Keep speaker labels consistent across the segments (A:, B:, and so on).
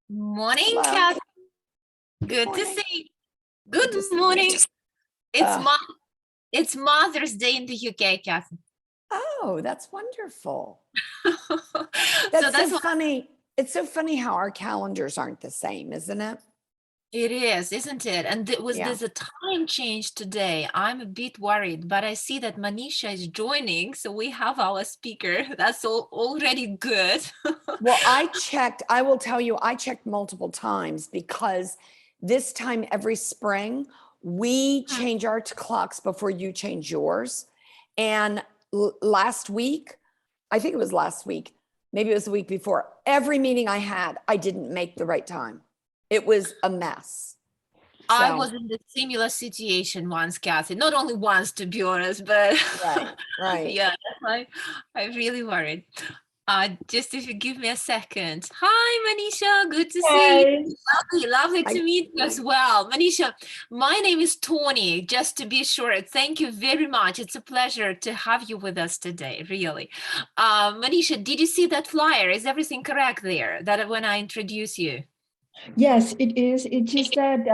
A: Morning,
B: Hello.
A: Kathy. Good to
B: Morning.
A: see you. Good morning. It's Mother's Day in the UK, Kathy.
B: Oh, that's wonderful.
A: So
B: That's
A: that's
B: so
A: what
B: funny. It's so funny how our calendars aren't the same, isn't it?
A: it is, isn't it? And
B: Yeah.
A: there's a time change today. I'm a bit worried, but I see that Manisha is joining, so we have our speaker. That's already good.
B: Well, I will tell you, I checked multiple times because this time every spring, we change our clocks before you change yours. And last week, I think it was last week, maybe it was the week before, every meeting I had, I didn't make the right time. It was a mess.
A: I
B: So,
A: was in the similar situation once, Kathy. Not only once, to be honest, but
B: right.
A: yeah, I really worried. Just if you give me a second. Hi, Manisha. Good to see you. Lovely to meet you as well. Manisha, my name is Tony, just to be sure. Thank you very much. It's a pleasure to have you with us today, really. Manisha, did you see that flyer? Is everything correct there, that when I introduce you?
C: Yes, it is. It's just that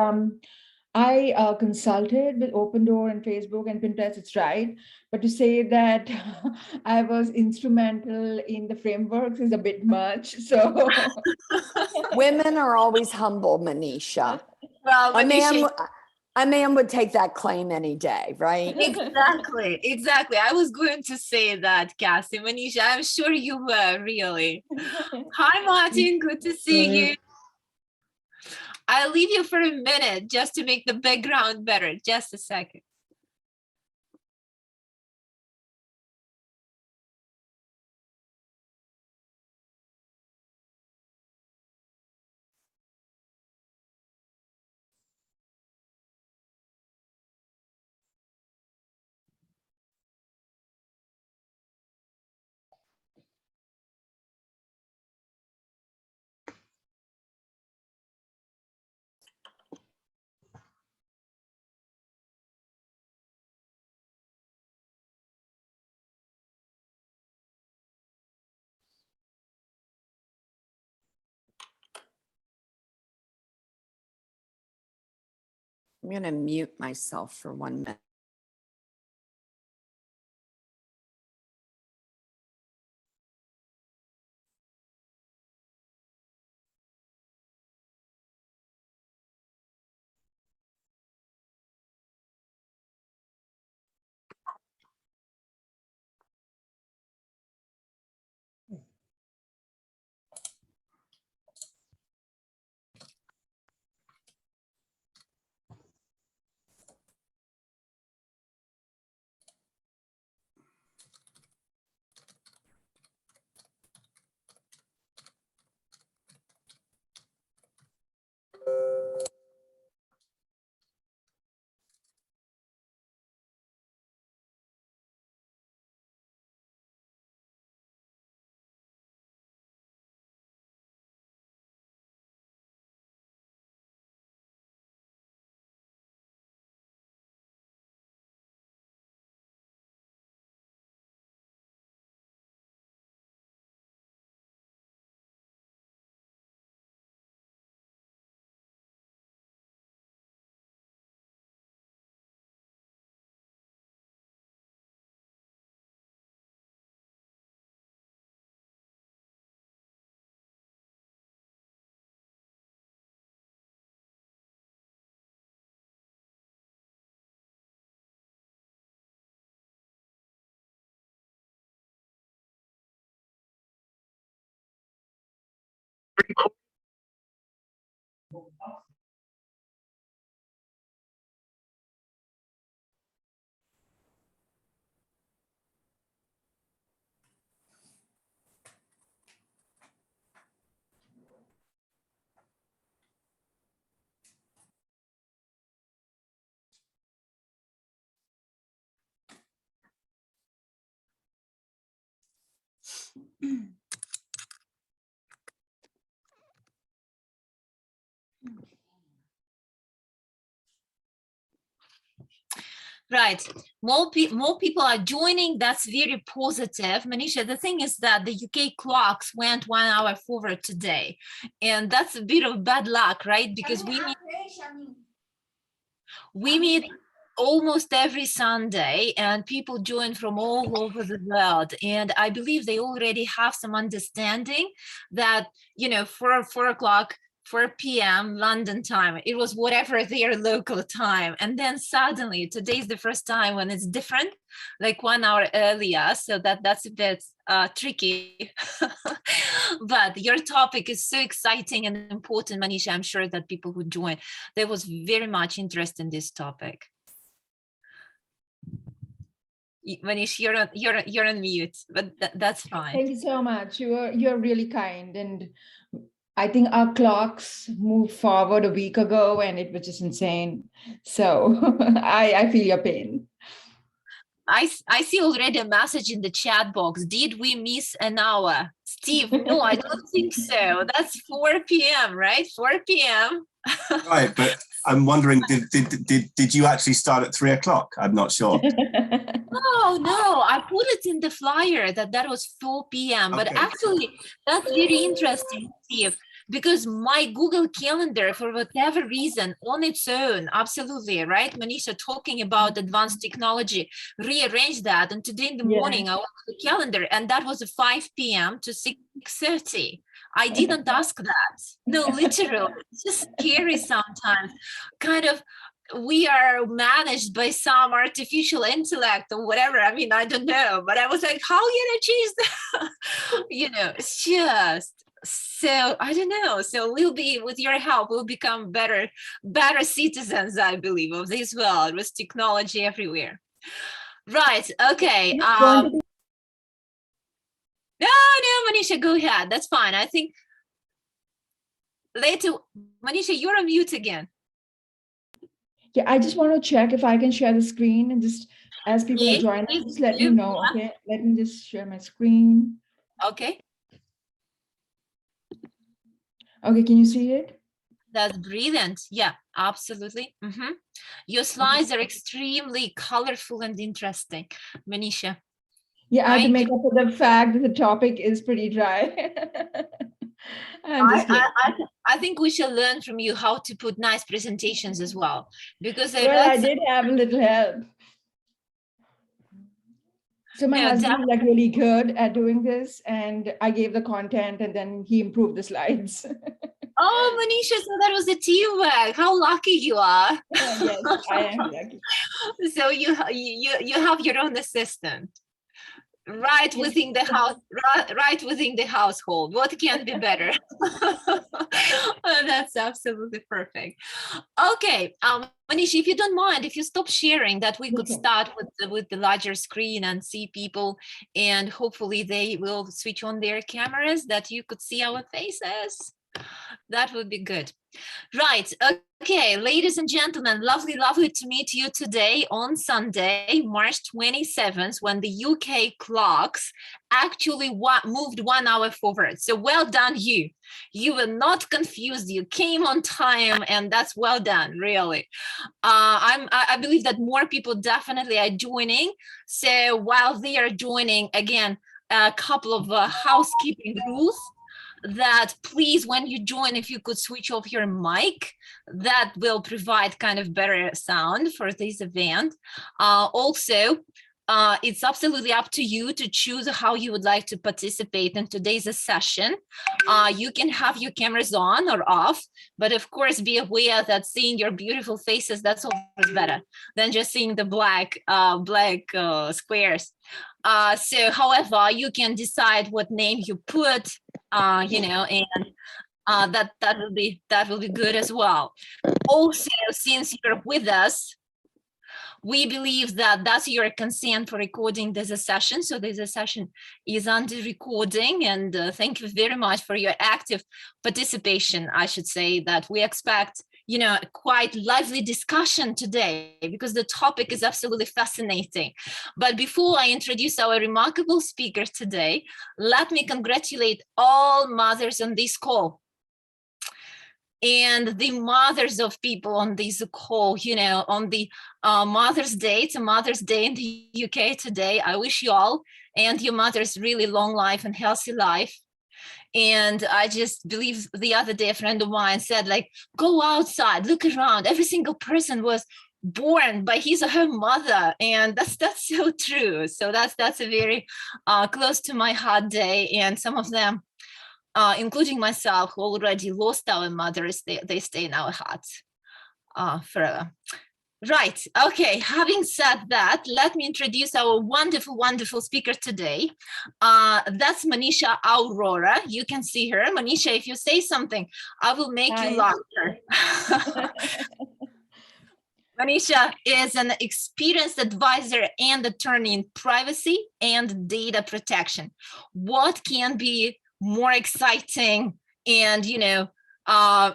C: I consulted with Open Door and Facebook and Pinterest, it's right. But to say that I was instrumental in the frameworks is a bit much. So
B: Women are always humble, Manisha.
A: Well, Manisha,
B: a man would take that claim any day, right?
A: Exactly. I was going to say that, Cassie. Manisha, I'm sure you were, really. Hi, Martin. Good to see you. I'll leave you for a minute just to make the background better. Just a second.
B: I'm going to mute myself for 1 minute.
A: Right. More people are joining. That's very positive. Manisha, the thing is that the UK clocks went 1 hour forward today. And that's a bit of bad luck, right? Because we meet almost every Sunday and people join from all over the world. And I believe they already have some understanding that, you know, 4 o'clock, 4 p.m. London time, it was whatever their local time. And then suddenly today's the first time when it's different, like 1 hour earlier. So that's a bit tricky. But your topic is so exciting and important, Manisha. I'm sure that people who join, there was very much interest in this topic. Manish, you're on mute, but that's fine.
C: Thank you so much. You're really kind, and I think our clocks moved forward a week ago, and it was just insane. So I feel your pain.
A: I see already a message in the chat box. Did we miss an hour? Steve, no, I don't think so. That's 4 p.m., right? 4 p.m.
D: Right, but I'm wondering, did you actually start at 3 o'clock? I'm not sure.
A: Oh, no, I put it in the flyer that was 4 p.m. But
D: Okay.
A: actually, that's very interesting, Steve, because my Google Calendar, for whatever reason, on its own, absolutely, right? Manisha talking about advanced technology, rearranged that. And today in the morning, I went to the calendar and that was 5 p.m. to 6:30. I didn't ask that. No, literally, it's just scary sometimes. Kind of, we are managed by some artificial intellect or whatever. I mean, I don't know, but I was like, how can I change that? You know, it's just, so I don't know. So we'll be, with your help, we'll become better citizens, I believe, of this world with technology everywhere. Right, okay. No, Manisha, go ahead. That's fine. I think later, Manisha, you're on mute again.
C: Yeah, I just want to check if I can share the screen, and just as people are joining, just let me know. Okay, let me just share my screen.
A: Okay.
C: Okay, can you see it?
A: That's brilliant. Yeah, absolutely. Your slides are extremely colorful and interesting, Manisha.
C: Yeah, I have to make up for the fact that the topic is pretty dry.
A: I think we shall learn from you how to put nice presentations as well, because
C: I did have a little help. So my husband is like really good at doing this, and I gave the content and then he improved the slides.
A: Oh, Manisha, so that was a teamwork. How lucky you are.
C: Yes, I am lucky.
A: So you have your own assistant. Right within the house, right within the household. What can be better? That's absolutely perfect. Okay, Manish, if you don't mind, if you stop sharing, that we could start with the larger screen and see people, and hopefully they will switch on their cameras that you could see our faces. That would be good. Right. Okay, ladies and gentlemen, lovely to meet you today on Sunday, March 27th, when the UK clocks actually moved 1 hour forward. So well done, you. You were not confused. You came on time, and that's well done, really. I believe that more people definitely are joining. So while they are joining, again, a couple of housekeeping rules. That please, when you join, if you could switch off your mic, that will provide kind of better sound for this event. Also, it's absolutely up to you to choose how you would like to participate in today's session. You can have your cameras on or off, but of course be aware that seeing your beautiful faces, that's always better than just seeing the black squares. So however, you can decide what name you put, you know, and that will be good as well. Also, since you're with us, we believe that that's your consent for recording this session. So this session is under recording, and thank you very much for your active participation. I should say that we expect, you know, quite lively discussion today because the topic is absolutely fascinating. But before I introduce our remarkable speaker today, let me congratulate all mothers on this call. and the mothers of people on this call, you know, on the Mother's Day. It's a Mother's Day in the UK today. I wish you all and your mothers really long life and healthy life. And I just believe the other day a friend of mine said, like, go outside, look around. Every single person was born by his or her mother, and that's so true. So that's a very close to my heart day. And some of them, including myself, who already lost our mothers, they stay in our hearts forever. Right. Okay. Having said that, let me introduce our wonderful, wonderful speaker today. That's Manisha Aurora. You can see her. Manisha, if you say something, I will make you laughter. Manisha is an experienced advisor and attorney in privacy and data protection. What can be more exciting and, you know,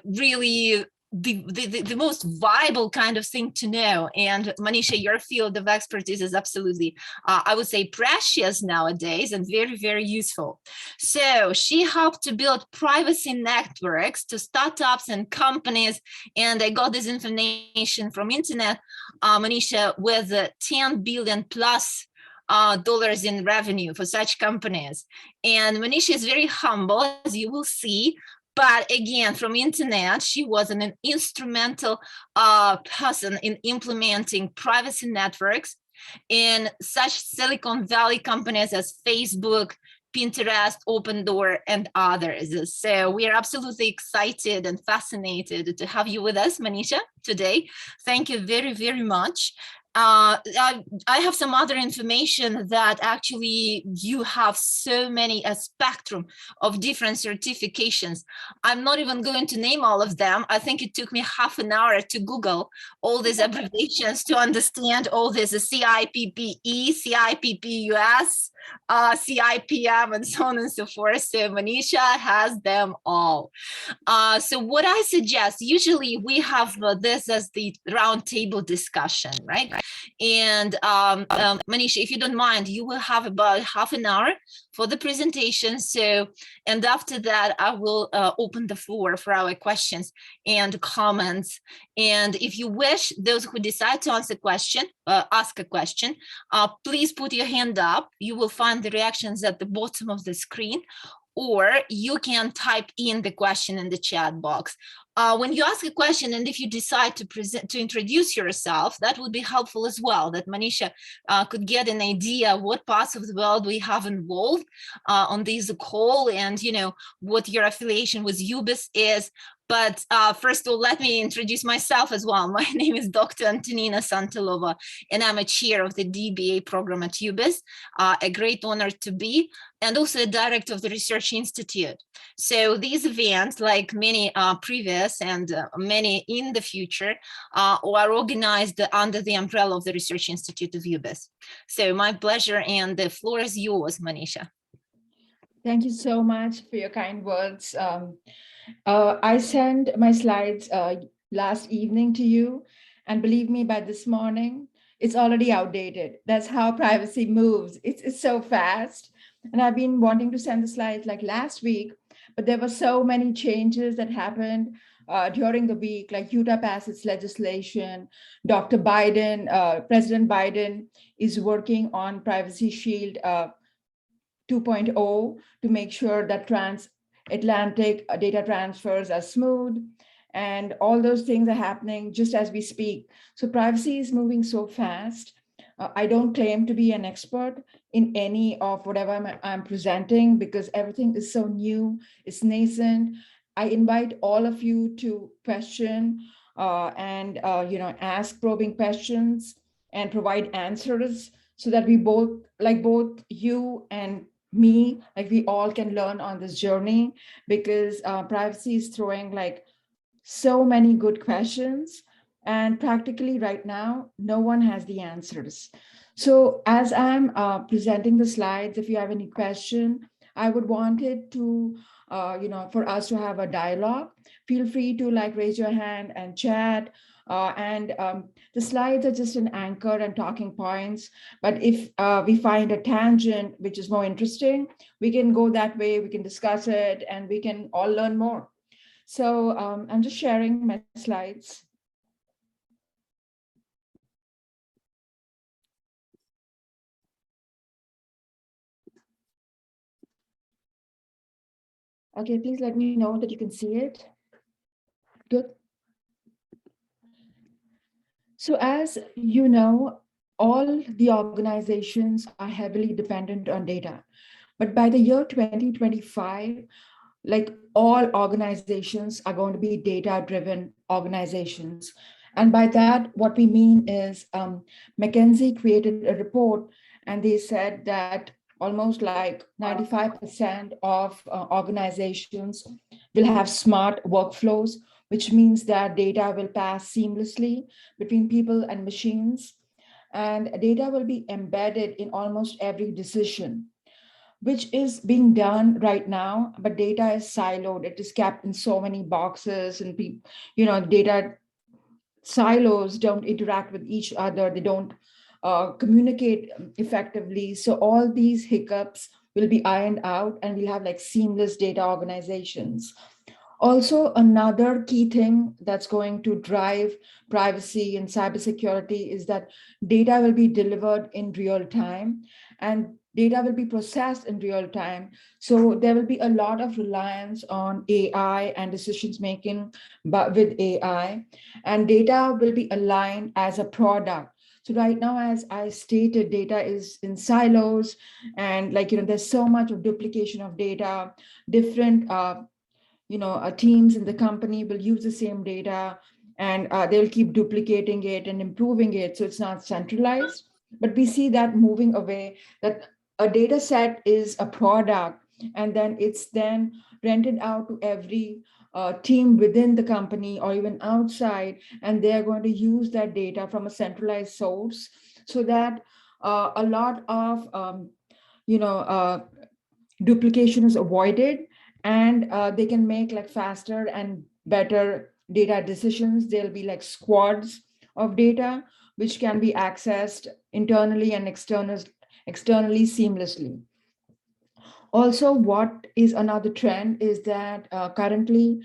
A: really the most viable kind of thing to know? And Manisha, your field of expertise is absolutely, I would say, precious nowadays and very, very useful. So she helped to build privacy networks to startups and companies. And I got this information from internet, Manisha, with 10 billion plus dollars in revenue for such companies. And Manisha is very humble, as you will see. But again, from internet, she was an instrumental person in implementing privacy networks in such Silicon Valley companies as Facebook, Pinterest, Open Door, and others. So we are absolutely excited and fascinated to have you with us, Manisha, today. Thank you very, very much. I have some other information that actually you have so many, a spectrum of different certifications. I'm not even going to name all of them. I think it took me half an hour to Google all these abbreviations to understand all this, CIPPE, CIPPUS, CIPM, and so on and so forth. So Manisha has them all. So what I suggest, usually we have this as the roundtable discussion, right? And Manisha, if you don't mind, you will have about half an hour for the presentation. So, and after that, I will open the floor for our questions and comments. And if you wish, those who decide to ask a question, please put your hand up. You will find the reactions at the bottom of the screen, or you can type in the question in the chat box. When you ask a question, and if you decide to introduce yourself, that would be helpful as well, that Manisha could get an idea what parts of the world we have involved on this call, and you know what your affiliation with UBIS is. But first of all, let me introduce myself as well. My name is Dr. Antonina Santilova, and I'm a chair of the DBA program at UBIS. A great honor to be, and also a director of the Research Institute. So these events, like many previous and many in the future, are organized under the umbrella of the Research Institute of UBIS. So my pleasure, and the floor is yours, Manisha.
C: Thank you so much for your kind words. I sent my slides last evening to you, and believe me, by this morning, it's already outdated. That's how privacy moves. It's so fast. And I've been wanting to send the slides like last week, but there were so many changes that happened during the week, like Utah passed its legislation. Dr. Biden, President Biden is working on Privacy Shield 2.0 to make sure that transatlantic data transfers are smooth, and all those things are happening just as we speak. So privacy is moving so fast. I don't claim to be an expert in any of whatever I'm presenting, because everything is so new, it's nascent. I invite all of you to question and ask probing questions and provide answers, so that we both you and me, like we all can learn on this journey, because privacy is throwing like so many good questions, and practically right now, no one has the answers. So as I'm presenting the slides, if you have any question, I would want it to, for us to have a dialogue. Feel free to like raise your hand and chat. The slides are just an anchor and talking points. But if we find a tangent which is more interesting, we can go that way, we can discuss it, and we can all learn more. So I'm just sharing my slides. Okay, please let me know that you can see it. Good. So as you know, all the organizations are heavily dependent on data. But by the year 2025, like all organizations are going to be data-driven organizations. And by that, what we mean is McKinsey created a report and they said that almost like 95% of organizations will have smart workflows, which means that data will pass seamlessly between people and machines. And data will be embedded in almost every decision, which is being done right now, but data is siloed. It is kept in so many boxes and data silos don't interact with each other. They don't communicate effectively. So all these hiccups will be ironed out and we'll have like seamless data organizations. Also, another key thing that's going to drive privacy and cybersecurity is that data will be delivered in real time and data will be processed in real time. So there will be a lot of reliance on AI and decisions making, but with AI, and data will be aligned as a product. So right now, as I stated, data is in silos and there's so much of duplication of data, different teams in the company will use the same data and they'll keep duplicating it and improving it. So it's not centralized, but we see that moving away, that a data set is a product and then it's then rented out to every team within the company or even outside, and they're going to use that data from a centralized source so that a lot of duplication is avoided and they can make like faster and better data decisions. There'll be like squads of data which can be accessed internally and externally seamlessly. Also, what is another trend is that currently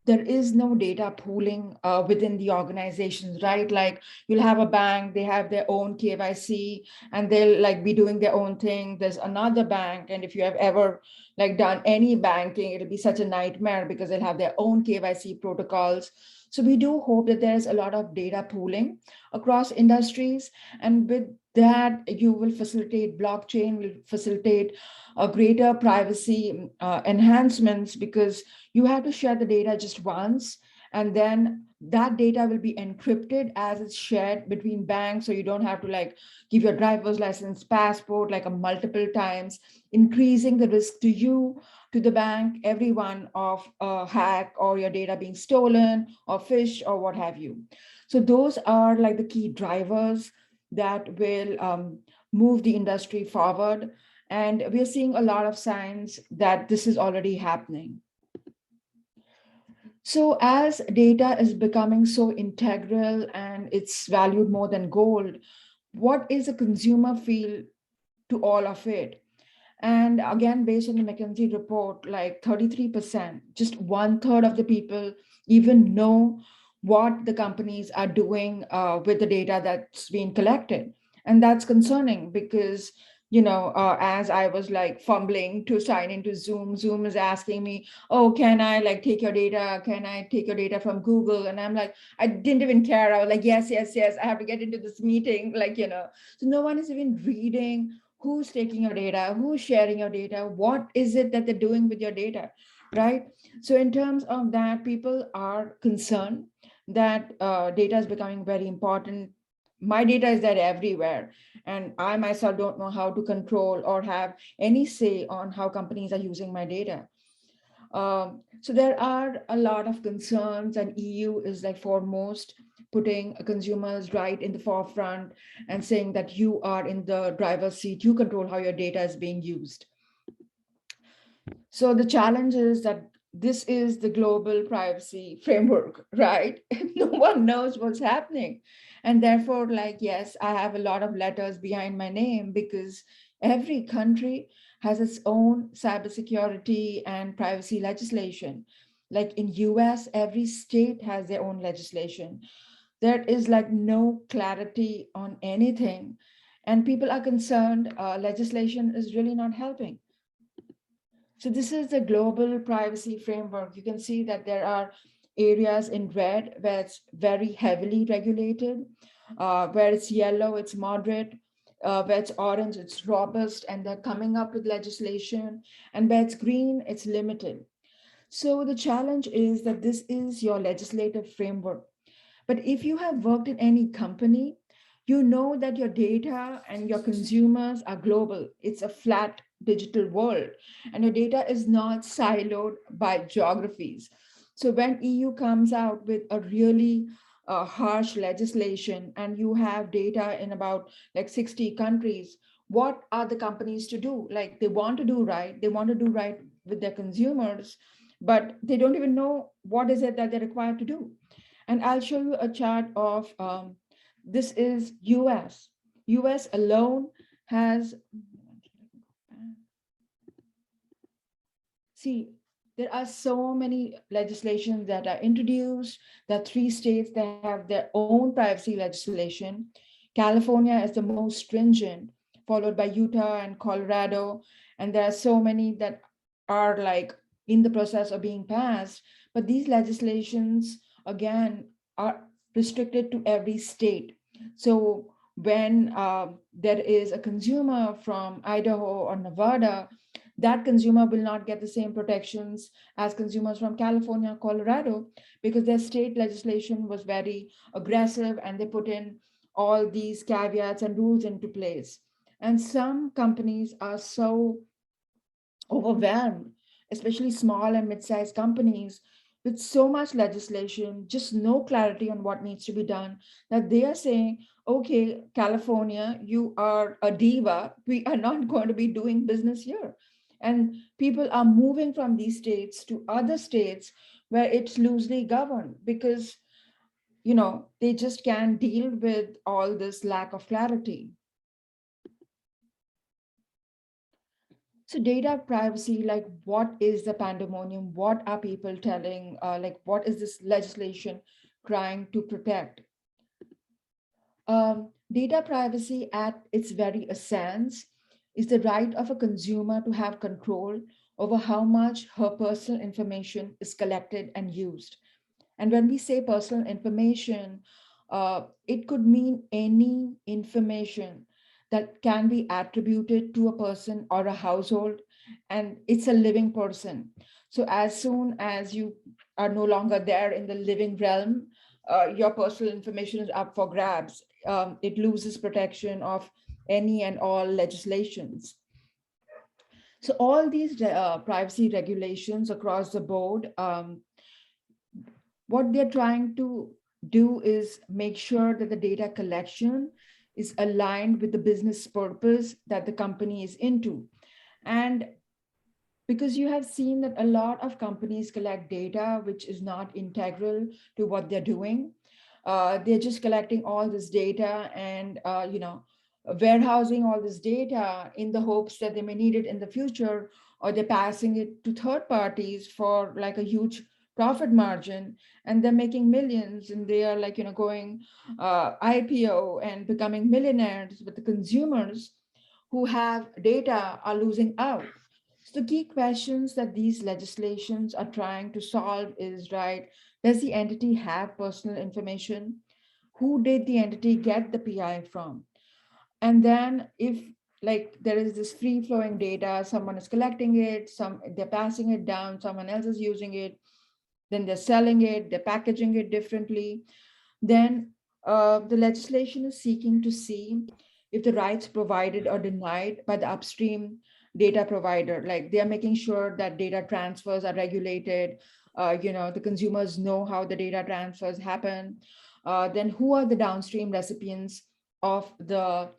C: there is no data pooling within the organizations, right? Like you'll have a bank, they have their own KYC and they'll like be doing their own thing. There's another bank. And if you have ever like done any banking, it'll be such a nightmare because they'll have their own KYC protocols. So we do hope that there's a lot of data pooling across industries. And with that, you will facilitate blockchain, will facilitate a greater privacy enhancements because you have to share the data just once, and then that data will be encrypted as it's shared between banks. So you don't have to like give your driver's license, passport, like a multiple times, increasing the risk to you, to the bank, everyone of a hack or your data being stolen or phished or what have you. So those are like the key drivers that will move the industry forward. And we're seeing a lot of signs that this is already happening. So as data is becoming so integral and it's valued more than gold, what is a consumer feel to all of it? And again, based on the McKinsey report, like 33%, just 1/3 of the people even know what the companies are doing with the data that's being collected. And that's concerning because as I was like fumbling to sign into Zoom is asking me, oh, can I like take your data? Can I take your data from Google? And I'm like, I didn't even care. I was like, yes, yes, yes, I have to get into this meeting. So no one is even reading who's taking your data, who's sharing your data, what is it that they're doing with your data, right? So in terms of that, people are concerned that data is becoming very important. My data is there everywhere, and I myself don't know how to control or have any say on how companies are using my data. So there are a lot of concerns, and EU is like foremost putting consumers right in the forefront and saying that you are in the driver's seat, you control how your data is being used. So the challenge is that this is the global privacy framework, right? No one knows what's happening. And therefore, like, yes, I have a lot of letters behind my name because every country has its own cybersecurity and privacy legislation. Like in US, every state has their own legislation. There is like no clarity on anything. And people are concerned legislation is really not helping. So this is the global privacy framework. You can see that there are areas in red where it's very heavily regulated, where it's yellow, it's moderate, where it's orange, it's robust, and they're coming up with legislation, and where it's green, it's limited. So the challenge is that this is your legislative framework. But if you have worked in any company, you know that your data and your consumers are global. It's a flat digital world, and your data is not siloed by geographies. So when EU comes out with a really harsh legislation and you have data in about like 60 countries, what are the companies to do? Like they want to do right, they want to do right with their consumers, but they don't even know what is it that they're required to do. And I'll show you a chart of this is US. US alone has, see, there are so many legislations that are introduced. There are 3 states that have their own privacy legislation. California is the most stringent, followed by Utah and Colorado. And there are so many that are like in the process of being passed. But these legislations, again, are restricted to every state. So when there is a consumer from Idaho or Nevada, that consumer will not get the same protections as consumers from California, Colorado, because their state legislation was very aggressive and they put in all these caveats and rules into place. And some companies are so overwhelmed, especially small and mid-sized companies, with so much legislation, just no clarity on what needs to be done, that they are saying, okay, California, you are a diva. We are not going to be doing business here. And people are moving from these states to other states where it's loosely governed because, you know, they just can't deal with all this lack of clarity. So data privacy, like what is the pandemonium? What are people telling? Like what is this legislation trying to protect? Data privacy at its very essence is the right of a consumer to have control over how much her personal information is collected and used. And when we say personal information, it could mean any information that can be attributed to a person or a household, and it's a living person. So as soon as you are no longer there in the living realm, your personal information is up for grabs. It loses protection of any and all legislations. So all these privacy regulations across the board, what they're trying to do is make sure that the data collection is aligned with the business purpose that the company is into. And because you have seen that a lot of companies collect data which is not integral to what they're doing. They're just collecting all this data and warehousing all this data in the hopes that they may need it in the future, or they're passing it to third parties for like a huge profit margin, and they're making millions, and they are like going IPO and becoming millionaires, but the consumers who have data are losing out. So the key questions that these legislations are trying to solve is, right, does the entity have personal information? Who did the entity get the PI from? And then if like there is this free flowing data, someone is collecting it, they're passing it down, someone else is using it, then they're selling it, they're packaging it differently, then the legislation is seeking to see if the rights provided or denied by the upstream data provider, like they are making sure that data transfers are regulated, the consumers know how the data transfers happen, then who are the downstream recipients of the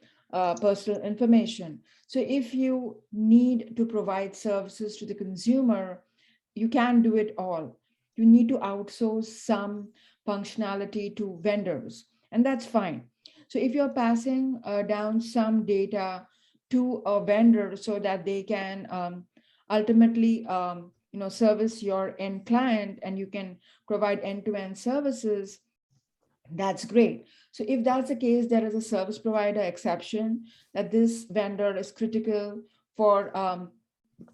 C: personal information. So if you need to provide services to the consumer, you can do it all. You need to outsource some functionality to vendors, and that's fine. So if you're passing down some data to a vendor so that they can ultimately service your end client and you can provide end-to-end services, that's great. So if that's the case, there is a service provider exception that this vendor is critical for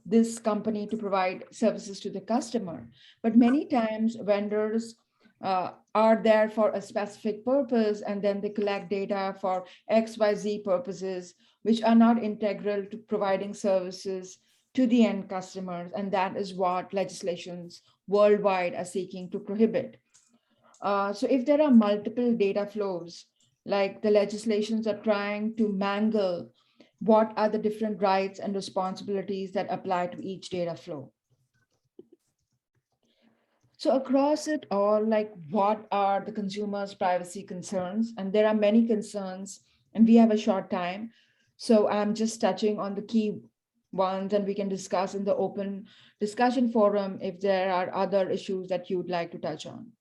C: this company to provide services to the customer. But many times vendors are there for a specific purpose, and then they collect data for XYZ purposes, which are not integral to providing services to the end customers. And that is what legislations worldwide are seeking to prohibit. So if there are multiple data flows, like the legislations are trying to mangle what are the different rights and responsibilities that apply to each data flow. So across it all, like what are the consumer's privacy concerns? And there are many concerns and we have a short time. So I'm just touching on the key ones and we can discuss in the open discussion forum if there are other issues that you'd like to touch on.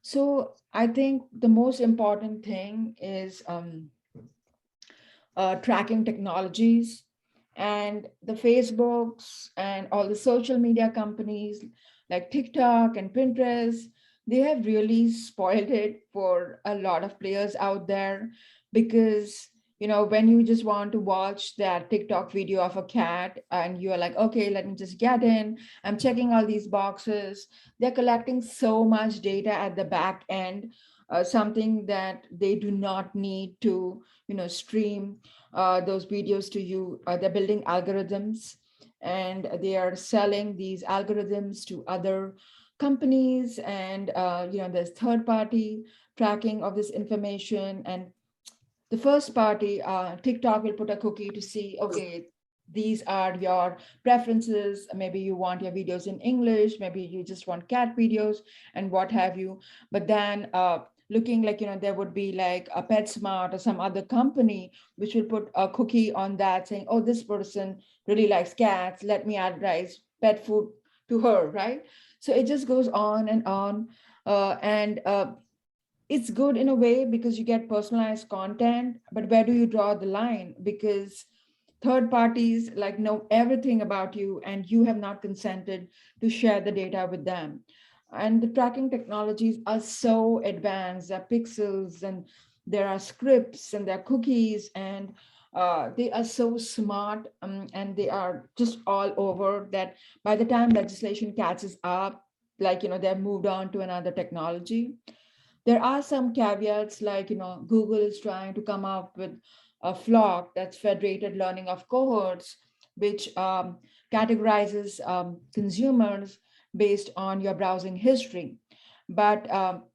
C: So I think the most important thing is tracking technologies, and the Facebooks and all the social media companies like TikTok and Pinterest, they have really spoiled it for a lot of players out there, because when you just want to watch that TikTok video of a cat and you're like, okay, let me just get in, I'm checking all these boxes, they're collecting so much data at the back end, something that they do not need to stream those videos to you. They're building algorithms and they are selling these algorithms to other companies, and there's third party tracking of this information. And the first party, TikTok will put a cookie to see, okay, these are your preferences. Maybe you want your videos in English, maybe you just want cat videos and what have you. But then looking like, there would be like a PetSmart or some other company, which will put a cookie on that saying, oh, this person really likes cats, let me advertise pet food to her, right? So it just goes on and on. And it's good in a way because you get personalized content, but where do you draw the line? Because third parties like know everything about you and you have not consented to share the data with them. And the tracking technologies are so advanced, there are pixels and there are scripts and there are cookies, and they are so smart, and they are just all over that by the time legislation catches up, like, they've moved on to another technology. There are some caveats, like, Google is trying to come up with a flock, that's federated learning of cohorts, which categorizes consumers based on your browsing history. But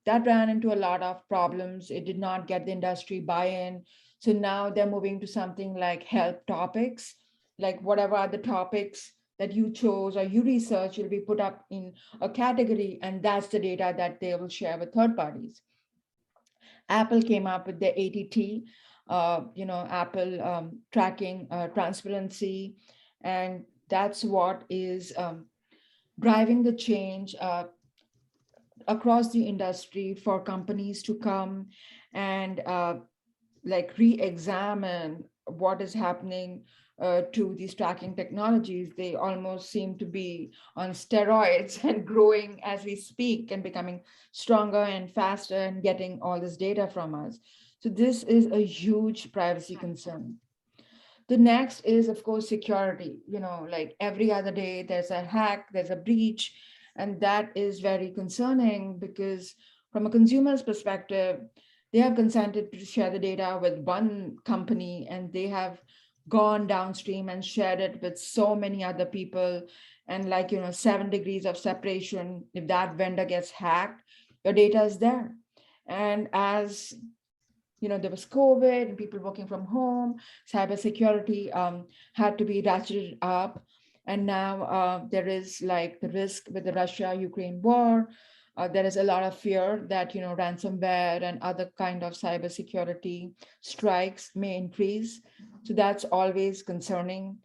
C: that ran into a lot of problems. It did not get the industry buy-in. So now they're moving to something like help topics, like whatever are the topics that you chose or you research will be put up in a category, and that's the data that they will share with third parties. Apple came up with the ATT, Apple tracking transparency, and that's what is driving the change across the industry for companies to come and like re-examine what is happening to these tracking technologies. They almost seem to be on steroids and growing as we speak and becoming stronger and faster and getting all this data from us. So this is a huge privacy concern. The next is, of course, security. Like every other day, there's a hack, there's a breach, and that is very concerning because from a consumer's perspective, they have consented to share the data with one company and they have gone downstream and shared it with so many other people. And like, 7 degrees of separation, if that vendor gets hacked, your data is there. And as there was COVID and people working from home, cybersecurity had to be ratcheted up. And now there is like the risk with the Russia-Ukraine war. There is a lot of fear that, ransomware and other kind of cybersecurity strikes may increase. So that's always concerning.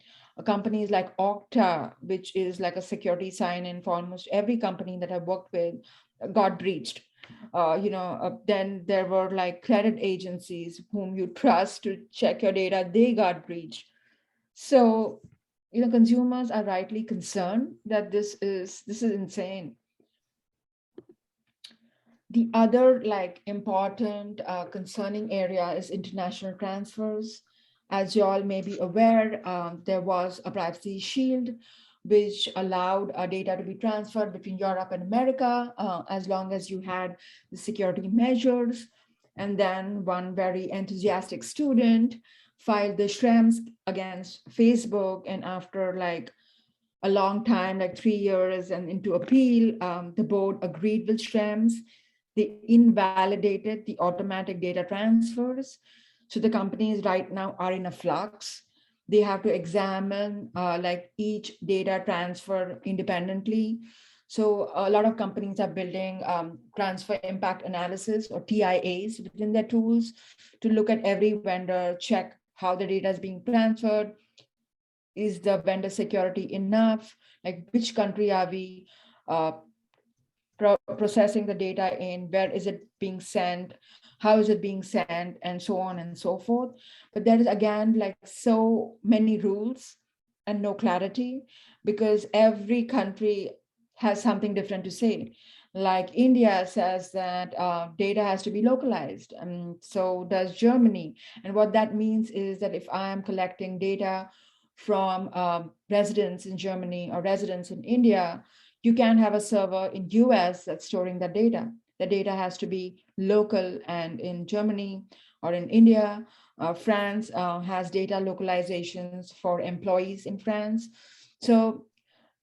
C: Companies like Okta, which is like a security sign-in for almost every company that I've worked with, got breached. Then there were like credit agencies whom you trust to check your data, they got breached. So consumers are rightly concerned that this is insane. The other like important concerning area is international transfers. As you all may be aware, there was a privacy shield which allowed data to be transferred between Europe and America as long as you had the security measures. And then one very enthusiastic student filed the Schrems against Facebook, and after like a long time, like 3 years and into appeal, the board agreed with Schrems. They invalidated the automatic data transfers. So the companies right now are in a flux. They have to examine like each data transfer independently. So a lot of companies are building transfer impact analysis or TIAs within their tools to look at every vendor, check how the data is being transferred. Is the vendor security enough? Like which country are we processing the data in, where is it being sent, how is it being sent, and so on and so forth. But there is again like so many rules and no clarity, because every country has something different to say. Like India says that data has to be localized, and so does Germany. And what that means is that if I am collecting data from residents in Germany or residents in India, you can't have a server in US that's storing the data. The data has to be local, and in Germany or in India, France has data localizations for employees in France. So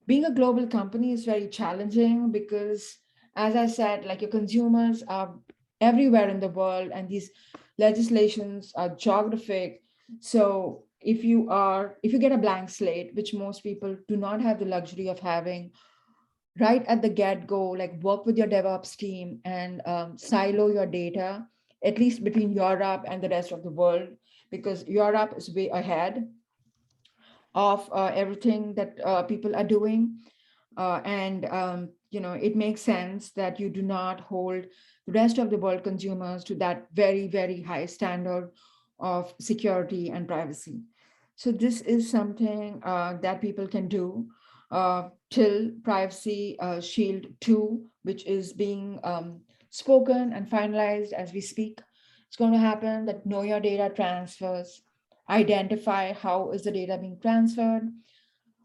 C: being a global company is very challenging because, as I said, like your consumers are everywhere in the world, and these legislations are geographic. So if you get a blank slate, which most people do not have the luxury of having, right at the get-go, like work with your DevOps team and silo your data, at least between Europe and the rest of the world, because Europe is way ahead of everything that people are doing. And it makes sense that you do not hold the rest of the world consumers to that very, very high standard of security and privacy. So this is something that people can do till Privacy Shield 2, which is being spoken and finalized as we speak. It's going to happen that know your data transfers, identify how is the data being transferred,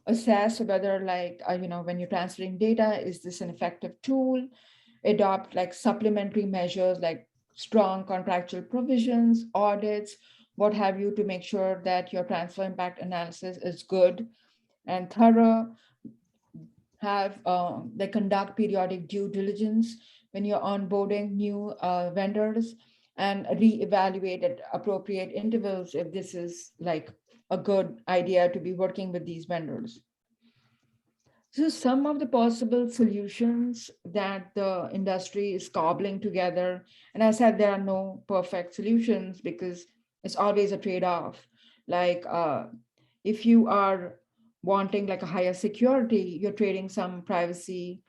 C: assess whether like, when you're transferring data, is this an effective tool, adopt like supplementary measures like strong contractual provisions, audits, what have you, to make sure that your transfer impact analysis is good and thorough. Have they conduct periodic due diligence when you're onboarding new vendors, and reevaluate at appropriate intervals if this is like a good idea to be working with these vendors. So some of the possible solutions that the industry is cobbling together, and I said there are no perfect solutions because it's always a trade-off. Like if you are wanting like a higher security, you're trading some privacy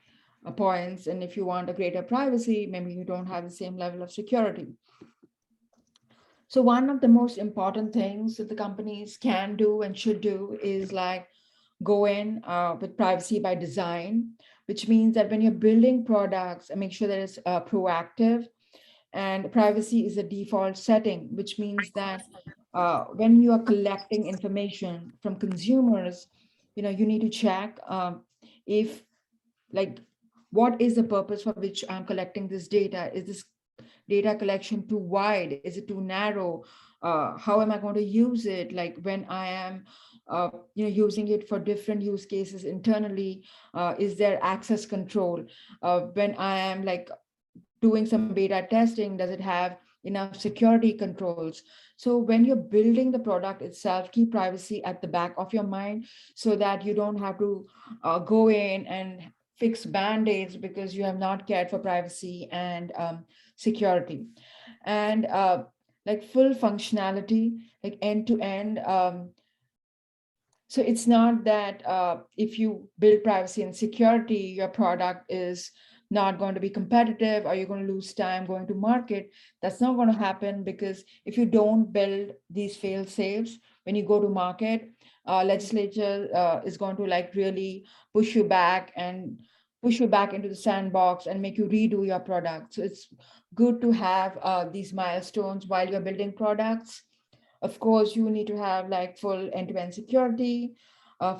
C: points. And if you want a greater privacy, maybe you don't have the same level of security. So one of the most important things that the companies can do and should do is like go in with privacy by design, which means that when you're building products, make sure that it's proactive, and privacy is a default setting, which means that when you are collecting information from consumers, you need to check if like, what is the purpose for which I'm collecting this data? Is this data collection too wide? Is it too narrow? How am I going to use it? Like when I am using it for different use cases internally, is there access control? When I am like doing some beta testing, does it have enough security controls? So when you're building the product itself, keep privacy at the back of your mind so that you don't have to go in and fix band-aids because you have not cared for privacy and security. And like full functionality, like end-to-end. So it's not that if you build privacy and security, your product is not going to be competitive or you're going to lose time going to market. That's not going to happen, because if you don't build these fail safes, when you go to market, legislature is going to like really push you back into the sandbox and make you redo your product. So it's good to have these milestones while you're building products. Of course, you need to have like full end-to-end security,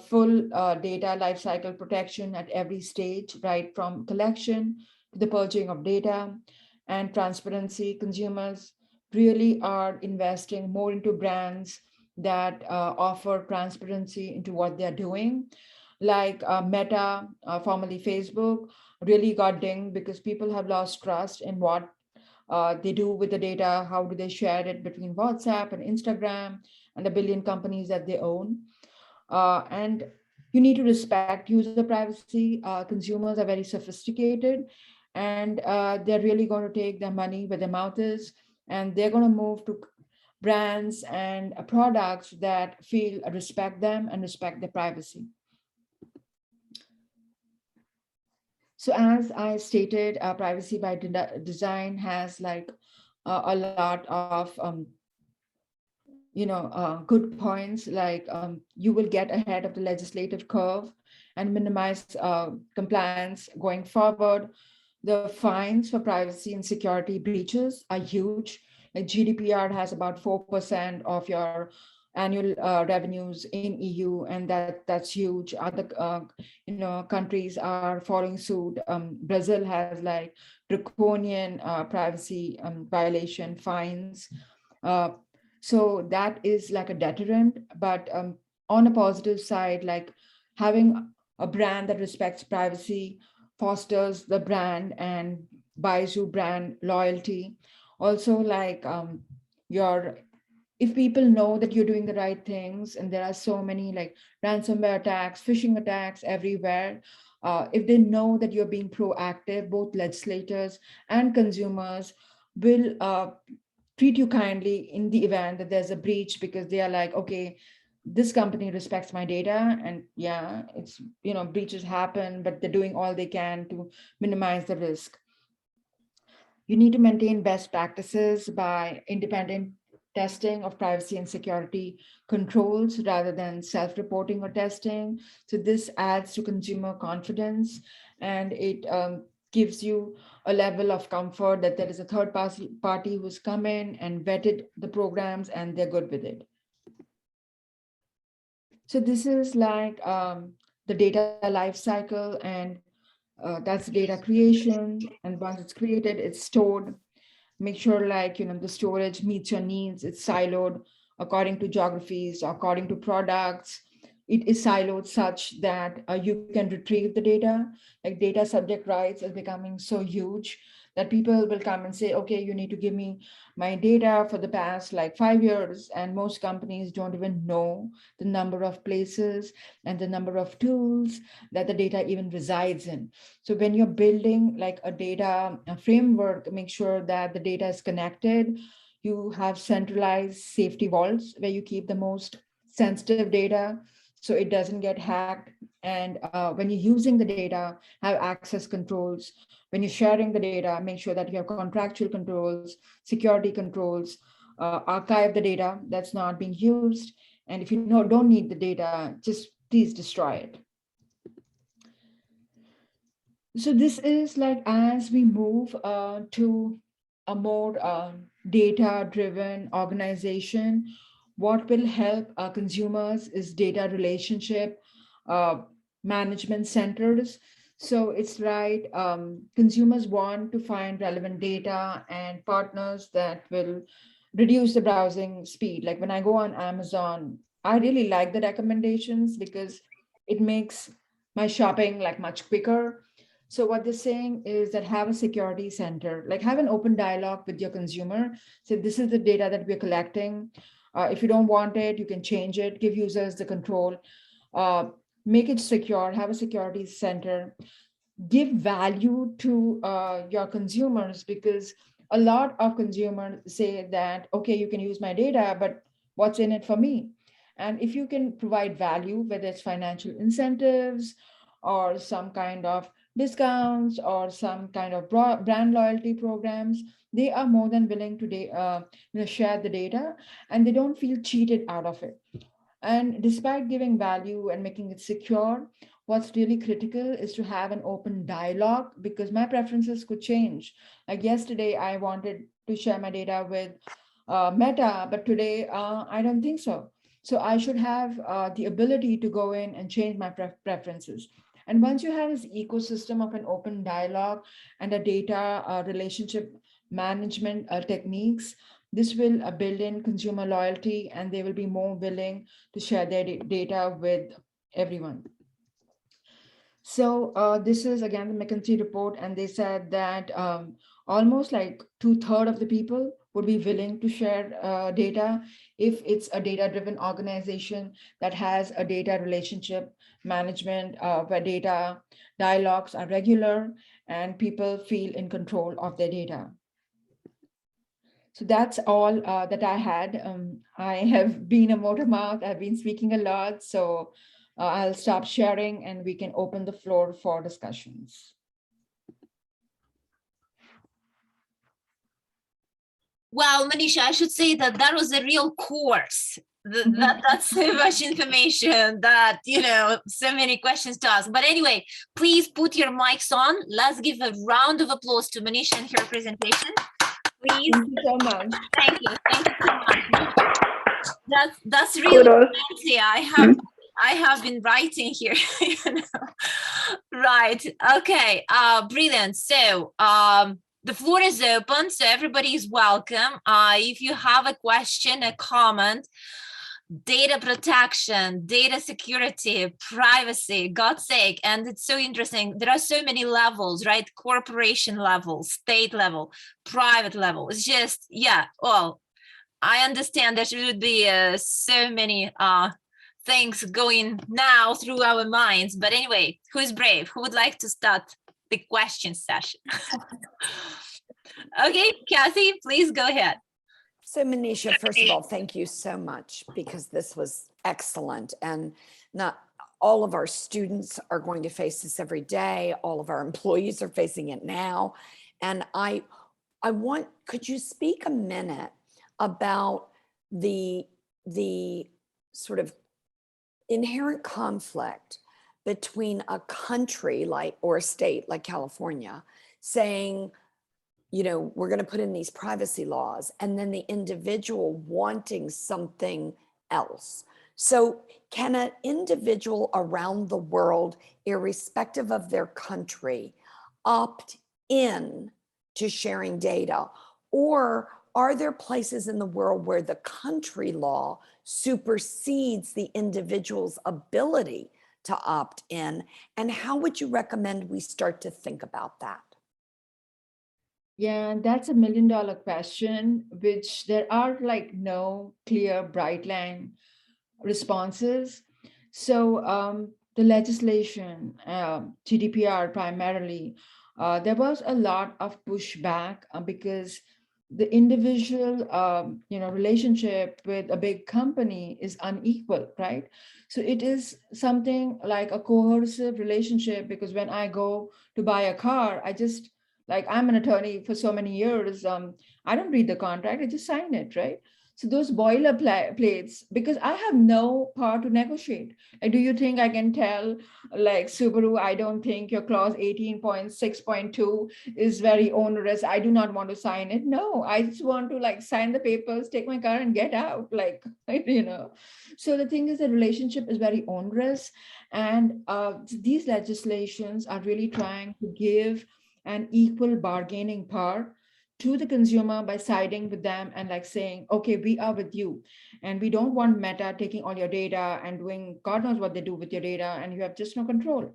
C: full data lifecycle protection at every stage, right from collection to the purging of data, and transparency. Consumers really are investing more into brands that offer transparency into what they're doing. Like Meta, formerly Facebook, really got dinged because people have lost trust in what they do with the data. How do they share it between WhatsApp and Instagram and the billion companies that they own? And you need to respect user privacy. Consumers are very sophisticated, and they're really going to take their money where their mouth is, and they're going to move to brands and products that feel respect them and respect their privacy. So as I stated, privacy by design has like a lot of good points, like you will get ahead of the legislative curve and minimize compliance going forward. The fines for privacy and security breaches are huge. Like GDPR has about 4% of your annual revenues in EU, and that's huge. Other countries are following suit. Brazil has like draconian privacy violation fines. Uh, so that is like a deterrent. But on a positive side, like having a brand that respects privacy fosters the brand and buys you brand loyalty. Also, like your if people know that you're doing the right things, and there are so many like ransomware attacks, phishing attacks everywhere, if they know that you're being proactive, both legislators and consumers will treat you kindly in the event that there's a breach, because they are like, okay, this company respects my data. And yeah, it's, breaches happen, but they're doing all they can to minimize the risk. You need to maintain best practices by independent testing of privacy and security controls rather than self-reporting or testing. So this adds to consumer confidence, and it gives you a level of comfort that there is a third party who's come in and vetted the programs and they're good with it. So this is like the data life cycle, and that's data creation. And once it's created, it's stored. Make sure like, the storage meets your needs. It's siloed according to geographies, according to products. It is siloed such that you can retrieve the data. Like data subject rights is becoming so huge that people will come and say, okay, you need to give me my data for the past like 5 years. And most companies don't even know the number of places and the number of tools that the data even resides in. So when you're building like a framework, make sure that the data is connected. You have centralized safety vaults where you keep the most sensitive data so it doesn't get hacked. And when you're using the data, have access controls. When you're sharing the data, make sure that you have contractual controls, security controls, archive the data that's not being used. And if you don't need the data, just please destroy it. So this is like, as we move to a more data-driven organization, what will help consumers is data relationship management centers. So it's right, consumers want to find relevant data and partners that will reduce the browsing speed. Like when I go on Amazon, I really like the recommendations because it makes my shopping like much quicker. So what they're saying is that have a security center, like have an open dialogue with your consumer. So this is the data that we're collecting. If you don't want it, you can change it, give users the control, make it secure, have a security center, give value to your consumers, because a lot of consumers say that, okay, you can use my data, but what's in it for me? And if you can provide value, whether it's financial incentives or some kind of discounts or some kind of brand loyalty programs, they are more than willing to share the data, and they don't feel cheated out of it. And despite giving value and making it secure, what's really critical is to have an open dialogue, because my preferences could change. Like yesterday, I wanted to share my data with Meta, but today I don't think so. So I should have the ability to go in and change my preferences. And once you have this ecosystem of an open dialogue and a data relationship management techniques, this will build in consumer loyalty, and they will be more willing to share their data with everyone. So this is again the McKinsey report, and they said that almost like 2/3 of the people would be willing to share data if it's a data-driven organization that has a data relationship management where data dialogues are regular and people feel in control of their data. So that's all that I had. I have been a motor mouth. I've been speaking a lot. So I'll stop sharing and we can open the floor for discussions.
A: Well, Manisha, I should say that that was a real course. That's so much information that, you know, so many questions to ask. But anyway, please put your mics on. Let's give a round of applause to Manisha and her presentation. Please.
C: Thank you so much.
A: Thank you. Thank you so much. That's really fancy. I have been writing here. You know? Right. Okay. Brilliant. So the floor is open, so everybody is welcome. If you have a question, a comment, data protection, data security, privacy, God's sake. And it's so interesting. There are so many levels, right? Corporation level, state level, private level. It's just, yeah, well, I understand there should be so many things going now through our minds. But anyway, who's brave? Who would like to start the question session? Okay, Kathy, please go ahead.
B: So Manisha, first of all, thank you so much, because this was excellent. And not all of our students are going to face this every day. All of our employees are facing it now. And I want, could you speak a minute about the sort of inherent conflict between a country like, or a state like California saying, you know, we're going to put in these privacy laws, and then the individual wanting something else. So can an individual around the world, irrespective of their country, opt in to sharing data? Or are there places in the world where the country law supersedes the individual's ability to opt in? And how would you recommend we start to think about that?
C: Yeah, that's $1 million question, which there are like no clear, bright line responses. So the legislation, GDPR primarily, there was a lot of pushback because the individual, relationship with a big company is unequal, right? So it is something like a coercive relationship, because when I go to buy a car, like I'm an attorney for so many years, I don't read the contract, I just sign it, right? So those boilerplates, because I have no power to negotiate. Like, do you think I can tell like Subaru, I don't think your clause 18.6.2 is very onerous, I do not want to sign it? No, I just want to like sign the papers, take my car and get out, like, you know. So the thing is, the relationship is very onerous, and these legislations are really trying to give an equal bargaining power to the consumer by siding with them and like saying, okay, we are with you, and we don't want Meta taking all your data and doing God knows what they do with your data, and you have just no control.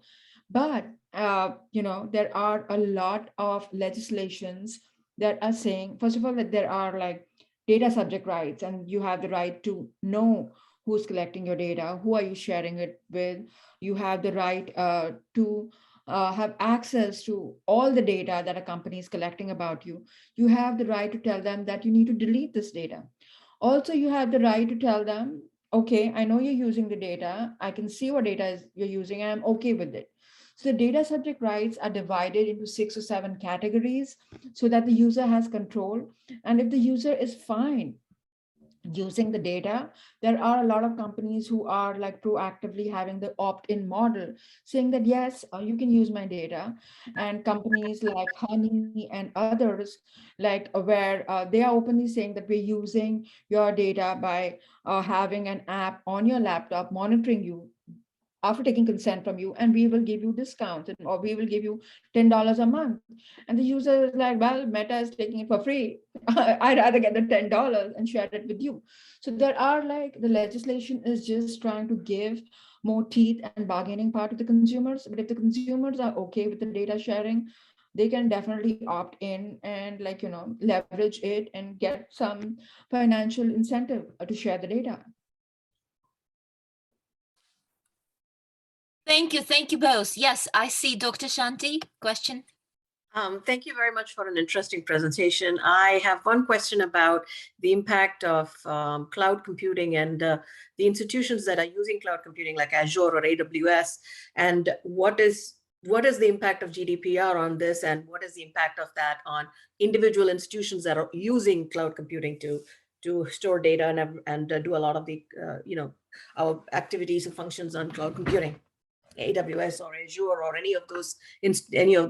C: But there are a lot of legislations that are saying, first of all, that there are like data subject rights, and you have the right to know who's collecting your data, who are you sharing it with. You have the right to have access to all the data that a company is collecting about you. You have the right to tell them that you need to delete this data. Also, you have the right to tell them, okay, I know you're using the data, I can see what data you're using, and I'm okay with it. So the data subject rights are divided into 6 or 7 categories so that the user has control. And if the user is fine using the data, there are a lot of companies who are like proactively having the opt-in model, saying that yes, you can use my data. And companies like Honey and others, like where they are openly saying that we're using your data by having an app on your laptop monitoring you after taking consent from you, and we will give you discounts, or we will give you $10 a month. And the user is like, well, Meta is taking it for free. I'd rather get the $10 and share it with you. So there are like, the legislation is just trying to give more teeth and bargaining power to the consumers. But if the consumers are okay with the data sharing, they can definitely opt in and, like, leverage it and get some financial incentive to share the data.
A: Thank you both. Yes, I see Dr. Shanti, question.
E: Thank you very much for an interesting presentation. I have one question about the impact of cloud computing and the institutions that are using cloud computing like Azure or AWS, and what is the impact of GDPR on this, and what is the impact of that on individual institutions that are using cloud computing to store data and do a lot of the our activities and functions on cloud computing. AWS or Azure or any of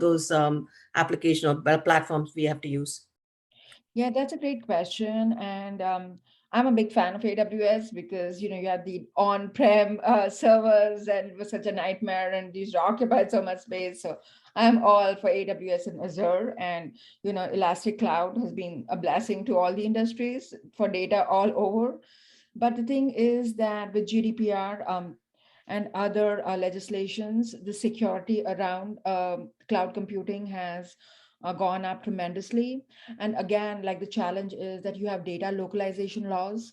E: those application or platforms we have to use?
C: Yeah, that's a great question. And I'm a big fan of AWS because, you have the on-prem servers, and it was such a nightmare and these occupied so much space. So I'm all for AWS and Azure. And, Elastic Cloud has been a blessing to all the industries for data all over. But the thing is that with GDPR, and other legislations, the security around cloud computing has gone up tremendously. And again, like, the challenge is that you have data localization laws.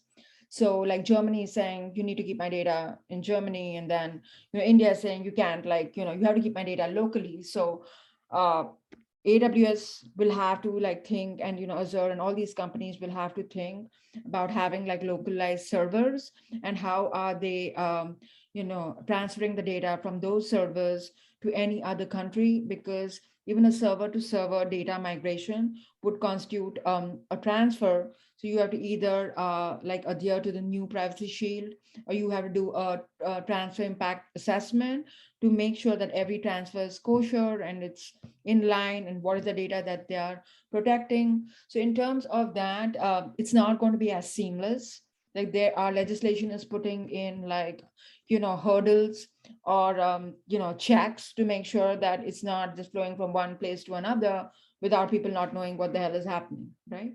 C: So like Germany is saying, you need to keep my data in Germany. And then, India is saying you can't, like, you have to keep my data locally. So AWS will have to think, and Azure and all these companies will have to think about having like localized servers, and how are they transferring the data from those servers to any other country, because even a server to server data migration would constitute a transfer. So you have to either adhere to the new privacy shield, or you have to do a transfer impact assessment to make sure that every transfer is kosher and it's in line, and what is the data that they are protecting. So in terms of that, it's not going to be as seamless. Like, there are legislation is putting in hurdles or checks to make sure that it's not just flowing from one place to another without people not knowing what the hell is happening, right?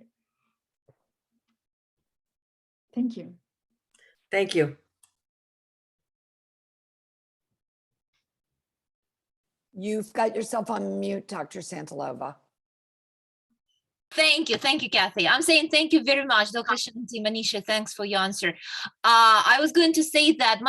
C: Thank you.
E: Thank you.
B: You've got yourself on mute, Dr. Santalova.
A: Thank you, Kathy. I'm saying thank you very much, Dr. Shanti, Manisha. Thanks for your answer. I was going to say that,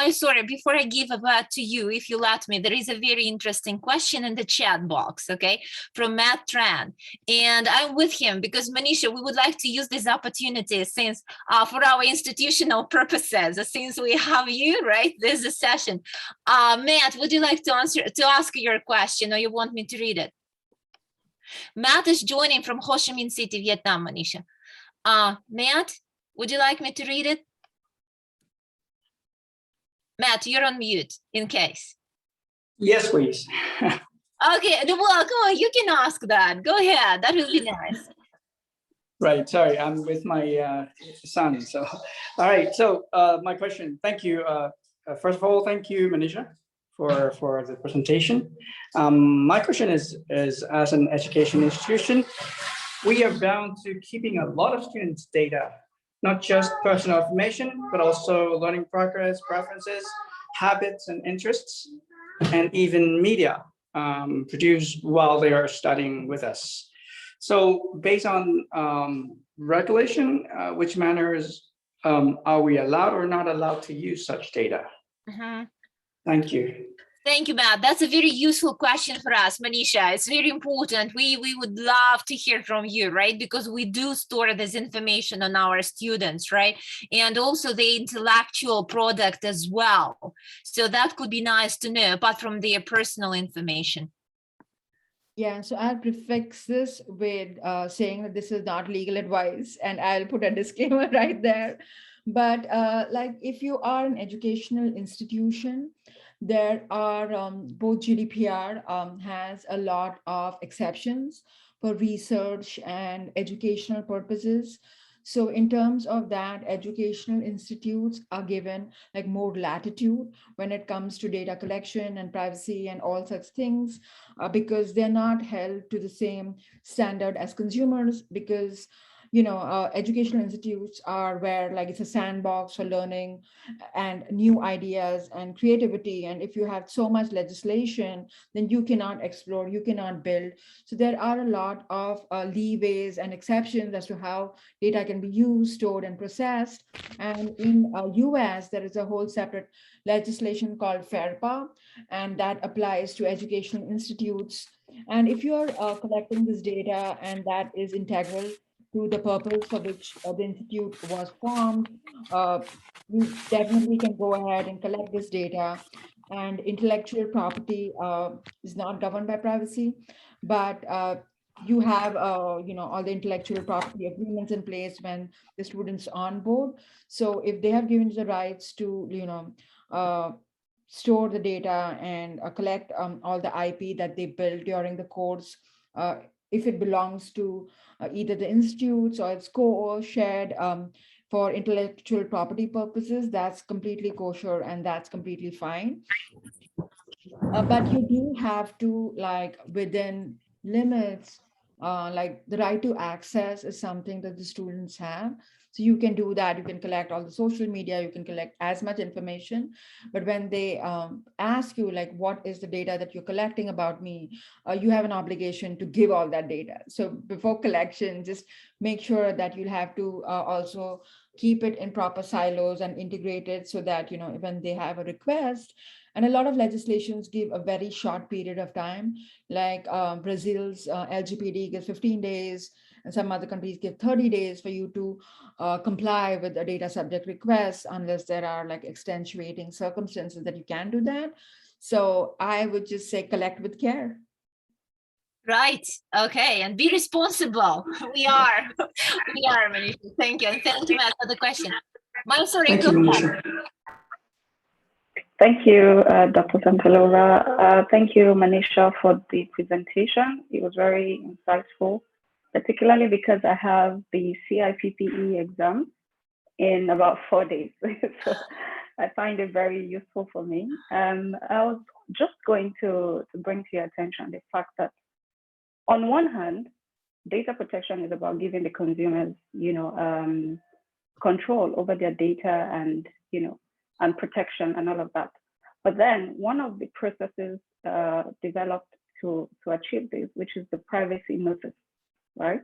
A: before I give it back to you, if you let me, there is a very interesting question in the chat box, okay, from Matt Tran. And I'm with him because, Manisha, we would like to use this opportunity since for our institutional purposes, since we have you, right? There's a session. Matt, would you like to ask your question, or you want me to read it? Matt is joining from Ho Chi Minh City, Vietnam, Manisha. Matt, would you like me to read it? Matt, you're on mute in case.
F: Yes, please.
A: Okay, well, come on, you can ask that. Go ahead, that will be nice.
F: Right, sorry, I'm with my son. So, all right, so my question, thank you. First of all, thank you, Manisha, for the presentation. My question is as an education institution, we are bound to keeping a lot of students' data, not just personal information, but also learning progress, preferences, habits, and interests, and even media produced while they are studying with us. So based on regulation, which manners are we allowed or not allowed to use such data?
A: Mm-hmm.
F: Thank you.
A: Thank you, Matt. That's a very useful question for us, Manisha. It's very important. We would love to hear from you, right? Because we do store this information on our students, right? And also the intellectual product as well. So that could be nice to know, apart from their personal information.
C: Yeah, so I'll prefix this with saying that this is not legal advice, and I'll put a disclaimer right there. But like if you are an educational institution, there are both GDPR has a lot of exceptions for research and educational purposes. So in terms of that, educational institutes are given like more latitude when it comes to data collection and privacy and all such things, because they're not held to the same standard as consumers, because educational institutes are where like it's a sandbox for learning and new ideas and creativity. And if you have so much legislation, then you cannot explore, you cannot build. So there are a lot of leeways and exceptions as to how data can be used, stored, and processed. And in US, there is a whole separate legislation called FERPA, and that applies to educational institutes. And if you are collecting this data and that is integral to the purpose for which the institute was formed, you definitely can go ahead and collect this data. And intellectual property is not governed by privacy, but you have all the intellectual property agreements in place when the students on board. So if they have given you the rights to store the data and collect all the IP that they built during the course, if it belongs to either the institutes or it's co-shared for intellectual property purposes, that's completely kosher and that's completely fine. But you do have to, like, within limits, like the right to access is something that the students have. So you can do that. You can collect all the social media, you can collect as much information. But when they ask you, like, what is the data that you're collecting about me, you have an obligation to give all that data. So before collection, just make sure that you'll have to also keep it in proper silos and integrate it so that, when they have a request. And a lot of legislations give a very short period of time, like Brazil's LGPD gives 15 days, and some other countries give 30 days for you to comply with a data subject request, unless there are like extenuating circumstances that you can do that. So I would just say collect with care.
A: Right. Okay. And be responsible. We are. We are, Manisha. Thank you. And thank you, Matt, for the question.
F: Thank you, Manisha.
G: Thank you, Dr. Santalova. Thank you, Manisha, for the presentation. It was very insightful, particularly because I have the CIPPE exam in about 4 days. So I find it very useful for me. I was just going to bring to your attention the fact that on one hand, data protection is about giving the consumers, control over their data and, and protection and all of that. But then one of the processes developed to achieve this, which is the privacy notice, right?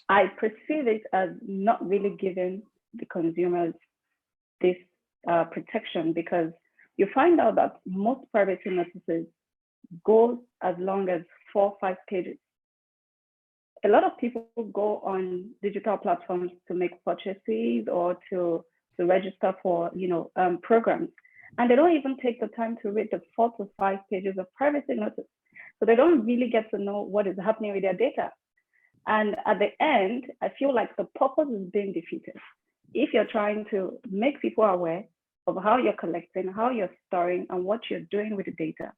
G: I perceive it as not really giving the consumers this protection, because you find out that most privacy notices go as long as 4 or 5 pages. A lot of people go on digital platforms to make purchases or to register for programs, and they don't even take the time to read the 4 to 5 pages of privacy notice. So they don't really get to know what is happening with their data. And at the end, I feel like the purpose is being defeated. If you're trying to make people aware of how you're collecting, how you're storing, and what you're doing with the data,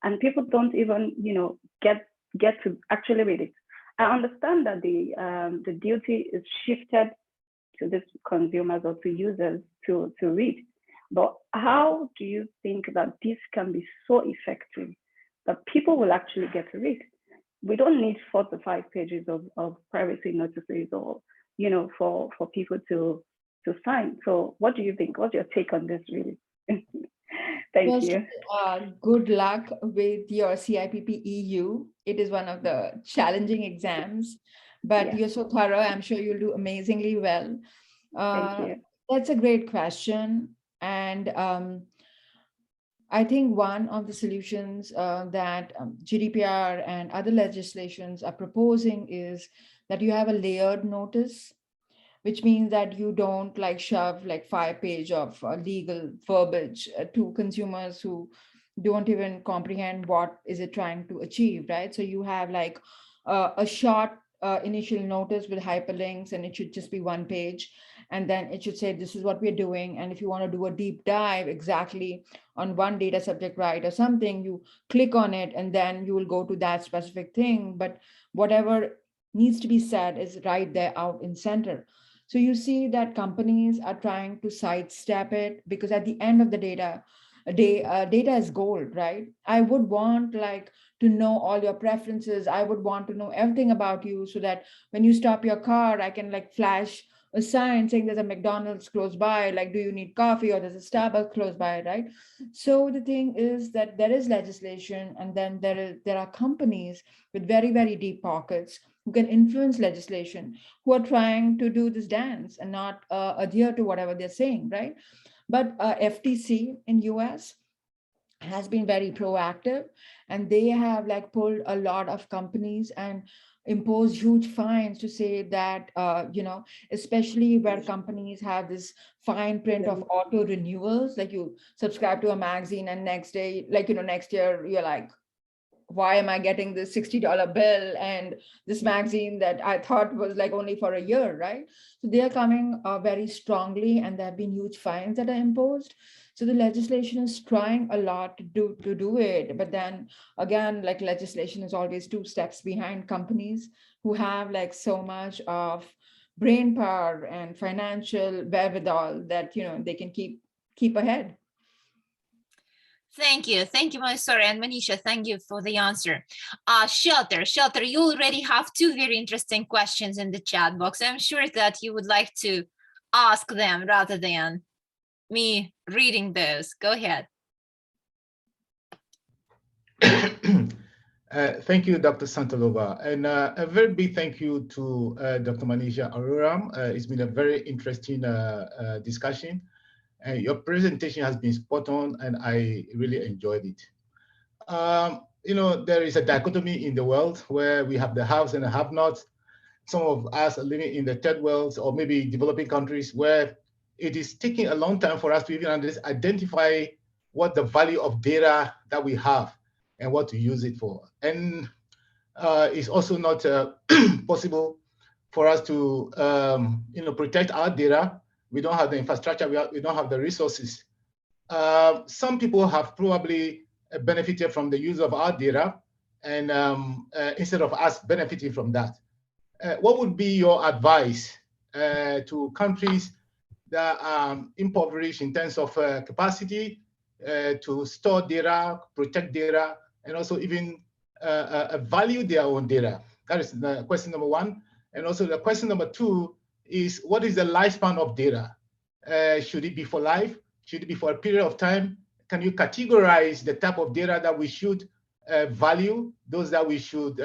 G: and people don't even get to actually read it. I understand that the duty is shifted to these consumers or to users to read, but how do you think that this can be so effective that people will actually get to read? We don't need 4 to 5 pages of privacy notices or for people to sign. So what do you think? What's your take on this, really? Thank you.
C: Good luck with your CIPP EU. It is one of the challenging exams, but you're so thorough. I'm sure you'll do amazingly well.
G: Thank you.
C: That's a great question. And I think one of the solutions that GDPR and other legislations are proposing is that you have a layered notice, which means that you don't like shove like 5 pages of legal verbiage to consumers who don't even comprehend what is it trying to achieve, right? So you have like a short initial notice with hyperlinks, and it should just be 1 page, and then it should say this is what we're doing, and if you want to do a deep dive exactly on one data subject right or something, you click on it and then you will go to that specific thing, but whatever needs to be said is right there out in center. So you see that companies are trying to sidestep it, because at the end of the data is gold, right? I would want like to know all your preferences. I would want to know everything about you, so that when you stop your car, I can like flash a sign saying there's a McDonald's close by, like, do you need coffee, or there's a Starbucks close by, right? So the thing is that there is legislation, and then there are companies with very, very deep pockets who can influence legislation, who are trying to do this dance and not adhere to whatever they're saying, right? But FTC in US has been very proactive, and they have like pulled a lot of companies and imposed huge fines to say that, especially where companies have this fine print of auto renewals, like you subscribe to a magazine and next day, like, next year, you're like, why am I getting this $60 bill and this magazine that I thought was like only for a year, right? So they are coming very strongly, and there have been huge fines that are imposed. So the legislation is trying a lot to do it, but then again, like kegislation is always 2 steps behind companies who have like so much of brain power and financial wherewithal that they can keep ahead.
A: Thank you, Mysore and Manisha. Thank you for the answer. Shelter, you already have 2 very interesting questions in the chat box. I'm sure that you would like to ask them rather than me reading those. Go ahead.
H: Thank you, Dr. Santalova, and a very big thank you to Dr. Manisha Aruram. It's been a very interesting discussion. Your presentation has been spot on, and I really enjoyed it. There is a dichotomy in the world where we have the haves and the have-nots. Some of us are living in the third world or maybe developing countries where it is taking a long time for us to even identify what the value of data that we have and what to use it for. And it's also not possible for us to protect our data. We don't have the infrastructure, we don't have the resources. Some people have probably benefited from the use of our data, and instead of us benefiting from that. What would be your advice to countries that are impoverished in terms of capacity to store data, protect data, and also even value their own data? That is the question number 1. And also the question number 2 is, what is the lifespan of data? Should it be for life? Should it be for a period of time? Can you categorize the type of data that we should value, those that we should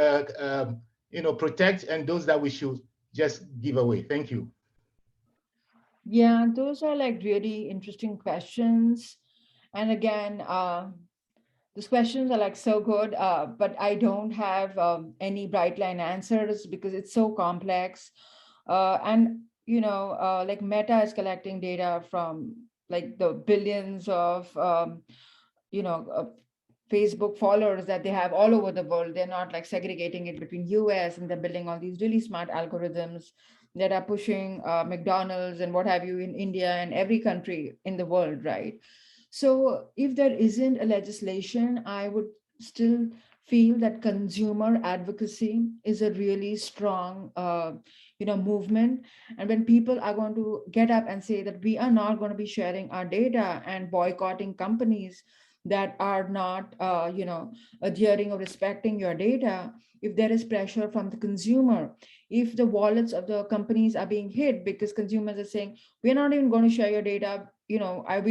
H: protect, and those that we should just give away? Thank you.
C: Yeah, those are like really interesting questions. And again, these questions are like so good, but I don't have any bright line answers because it's so complex. And, like Meta is collecting data from like the billions of, Facebook followers that they have all over the world. They're not like segregating it between US, and they're building all these really smart algorithms that are pushing McDonald's and what have you in India and every country in the world, right? So if there isn't a legislation, I would still feel that consumer advocacy is a really strong movement. And when people are going to get up and say that we are not going to be sharing our data and boycotting companies that are not adhering or respecting your data, if there is pressure from the consumer, if the wallets of the companies are being hit because consumers are saying, we're not even going to share your data, we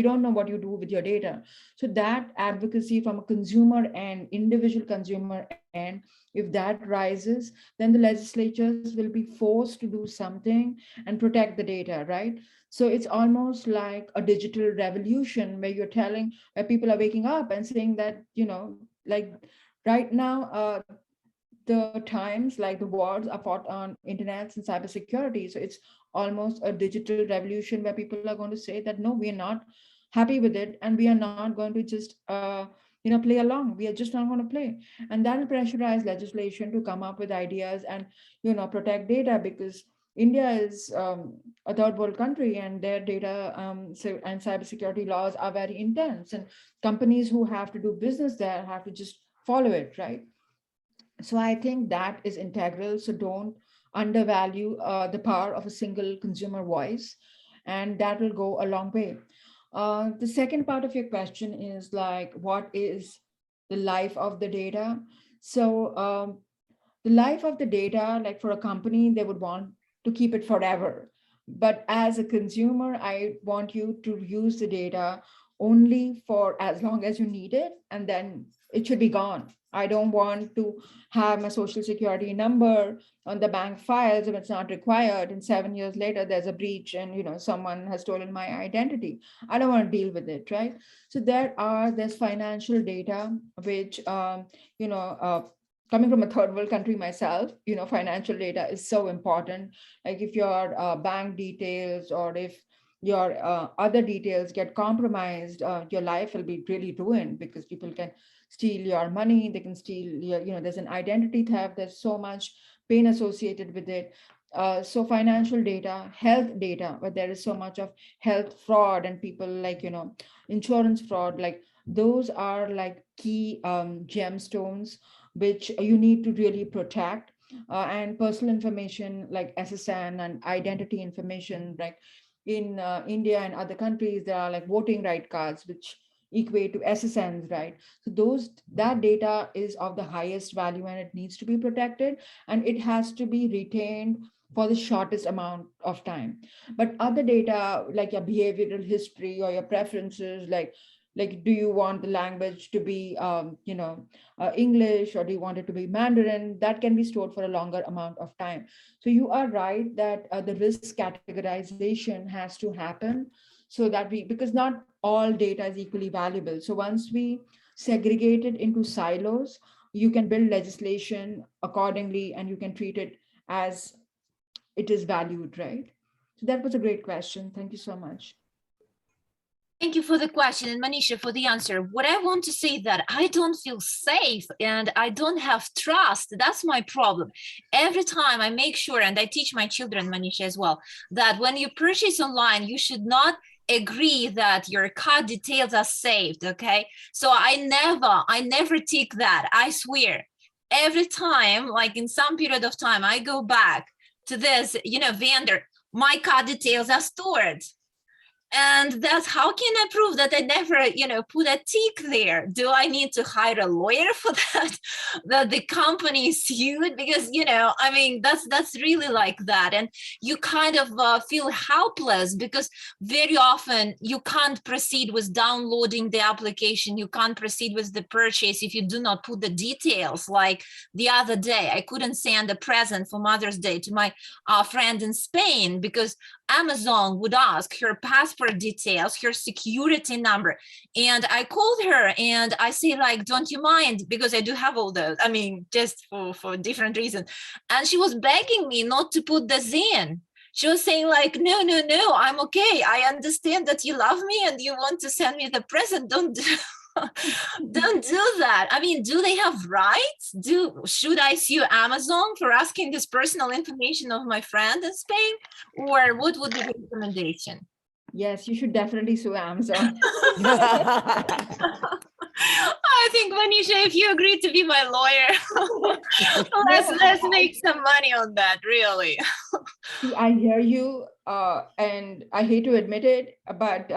C: don't know what you do with your data. So that advocacy from a consumer and individual consumer end, if that rises, then the legislatures will be forced to do something and protect the data, right? So it's almost like a digital revolution where people are waking up and saying that, like right now, the times, like the wars are fought on internets and cybersecurity. So it's almost a digital revolution where people are going to say that, no, we are not happy with it. And we are not going to just, play along. We are just not going to play. And that will pressurize legislation to come up with ideas and, protect data, because India is a third world country, and their data and cybersecurity laws are very intense. And companies who have to do business there have to just follow it, right? So I think that is integral. So don't undervalue the power of a single consumer voice, and that will go a long way. The second part of your question is like, what is the life of the data? So the life of the data, like for a company, they would want to keep it forever. But as a consumer, I want you to use the data only for as long as you need it, and then it should be gone. I don't want to have my social security number on the bank files if it's not required, and 7 years later there's a breach and someone has stolen my identity. I don't want to deal with it, right? So there's financial data which coming from a third world country myself, financial data is so important. Like if your bank details or if your other details get compromised, your life will be really ruined, because people can steal your money, they can steal your, there's an identity theft, there's so much pain associated with it. So financial data, health data, where there is so much of health fraud and people like, insurance fraud, like those are like key gemstones which you need to really protect. And personal information like SSN and identity information, like in India and other countries, there are like voting right cards, which equate to SSNs, right? So that data is of the highest value and it needs to be protected, and it has to be retained for the shortest amount of time. But other data like your behavioral history or your preferences, like do you want the language to be English, or do you want it to be Mandarin, that can be stored for a longer amount of time. So you are right that the risk categorization has to happen, so that because not all data is equally valuable. So once we segregate it into silos, you can build legislation accordingly and you can treat it as it is valued, right? So that was a great question. Thank you so much.
A: Thank you for the question, and Manisha for the answer. What I want to say that I don't feel safe and I don't have trust. That's my problem. Every time I make sure, and I teach my children, Manisha, as well, that when you purchase online, you should not agree that your card details are saved, okay? So I never tick that, I swear. Every time, like in some period of time, I go back to this, vendor, my card details are stored. And that's how can I prove that I never, put a tick there? Do I need to hire a lawyer for that? That the company is sued? Because, that's really like that. And you kind of feel helpless because very often you can't proceed with downloading the application. You can't proceed with the purchase if you do not put the details. Like the other day, I couldn't send a present for Mother's Day to my friend in Spain because Amazon would ask her passport details, her security number. And I called her and I say, like, don't you mind? Because I do have all those, just for different reasons. And she was begging me not to put this in. She was saying like, no, I'm okay. I understand that you love me and you want to send me the present. Don't do that. Do they have rights? Should I sue Amazon for asking this personal information of my friend in Spain? Or what would be the recommendation?
C: Yes, you should definitely sue Amazon.
A: I think, Manisha, if you agree to be my lawyer, let's make some money on that, really.
C: See, I hear you, and I hate to admit it, but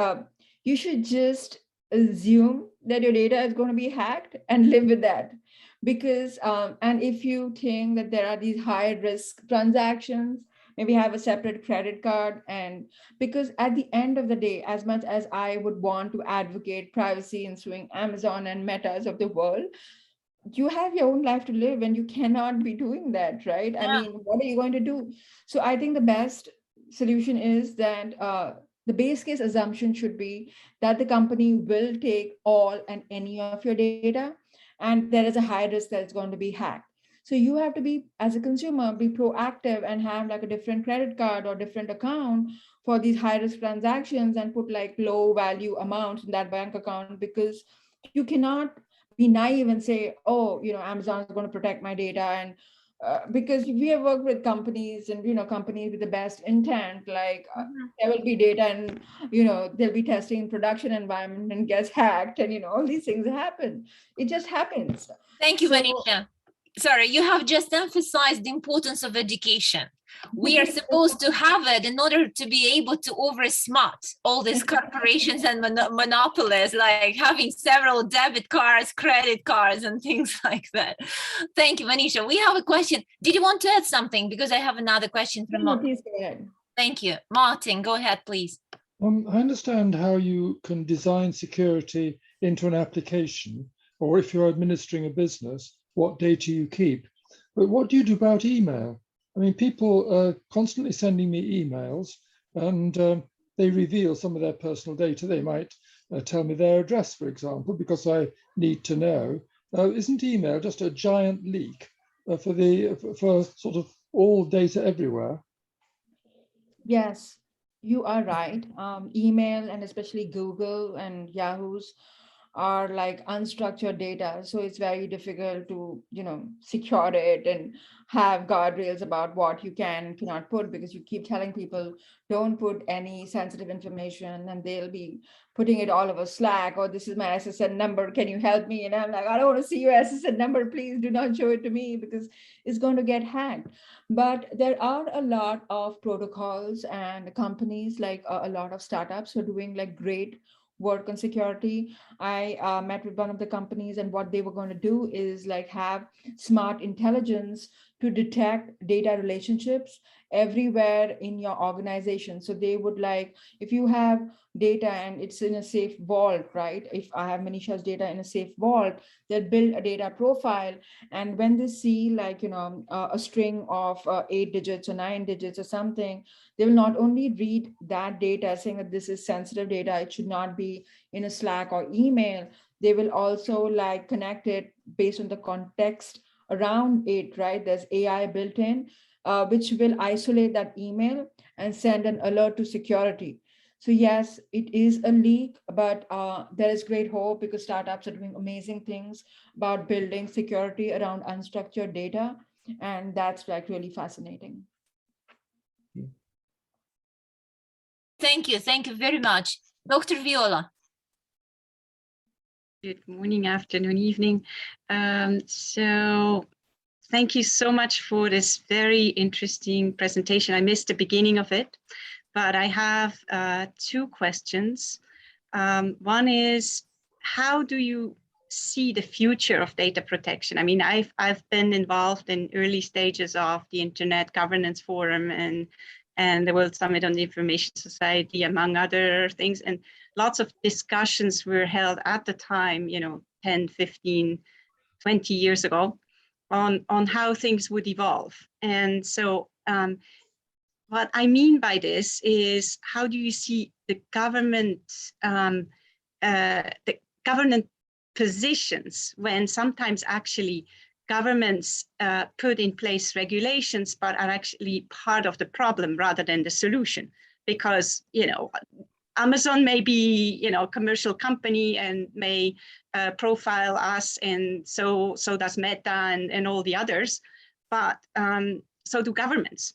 C: you should just assume that your data is going to be hacked and live with that. Because, and if you think that there are these high risk transactions, maybe have a separate credit card. And because at the end of the day, as much as I would want to advocate privacy and suing Amazon and Metas of the world, you have your own life to live and you cannot be doing that, right? Yeah. What are you going to do? So I think the best solution is that the base case assumption should be that the company will take all and any of your data, and there is a high risk that it's going to be hacked. So you have to be, as a consumer, be proactive and have like a different credit card or different account for these high risk transactions and put like low value amounts in that bank account, because you cannot be naive and say, oh, Amazon is going to protect my data. And because we have worked with companies and, companies with the best intent, like there will be data and, they'll be testing in production environment and gets hacked and, all these things happen. It just happens.
A: Thank you, Manisha. Sorry, you have just emphasized the importance of education. We are supposed to have it in order to be able to oversmart all these corporations and monopolies, like having several debit cards, credit cards, and things like that. Thank you, Manisha. We have a question. Did you want to add something? Because I have another question from Martin.
C: Please go ahead.
A: Thank you. Martin, go ahead, please.
I: I understand how you can design security into an application, or if you're administering a business, what data you keep. But what do you do about email? I mean, people are constantly sending me emails, and they reveal some of their personal data. They might tell me their address, for example, because I need to know. Isn't email just a giant leak for sort of all data everywhere?
C: Yes, you are right. Email, and especially Google and Yahoo's, are like unstructured data. So it's very difficult to, secure it and have guardrails about what you can and cannot put, because you keep telling people, don't put any sensitive information, and they'll be putting it all over Slack, or this is my SSN number, can you help me? And I'm like, I don't want to see your SSN number, please do not show it to me, because it's going to get hacked. But there are a lot of protocols and companies, like a lot of startups who are doing like great work on security. I met with one of the companies, and what they were going to do is like have smart intelligence to detect data relationships everywhere in your organization. So they would, like, if you have data and it's in a safe vault, right? If I have Manisha's data in a safe vault, they'll build a data profile. And when they see like, a string of 8 digits or 9 digits or something, they will not only read that data saying that this is sensitive data, it should not be in a Slack or email. They will also like connect it based on the context around it, right? There's AI built in, which will isolate that email and send an alert to security. So yes, it is a leak, but there is great hope, because startups are doing amazing things about building security around unstructured data. And that's like really fascinating.
A: Thank you. Thank you very much. Dr. Viola.
J: Good morning, afternoon, evening. So thank you so much for this very interesting presentation. I missed the beginning of it, but I have 2 questions. One is, how do you see the future of data protection? I mean, I've been involved in early stages of the Internet Governance Forum and the World Summit on the Information Society, among other things. And lots of discussions were held at the time, 10, 15, 20 years ago, on how things would evolve. And so what I mean by this is, how do you see the government positions when sometimes actually governments put in place regulations, but are actually part of the problem rather than the solution? Because, Amazon may be, a commercial company and may profile us, and so does Meta and all the others, but so do governments.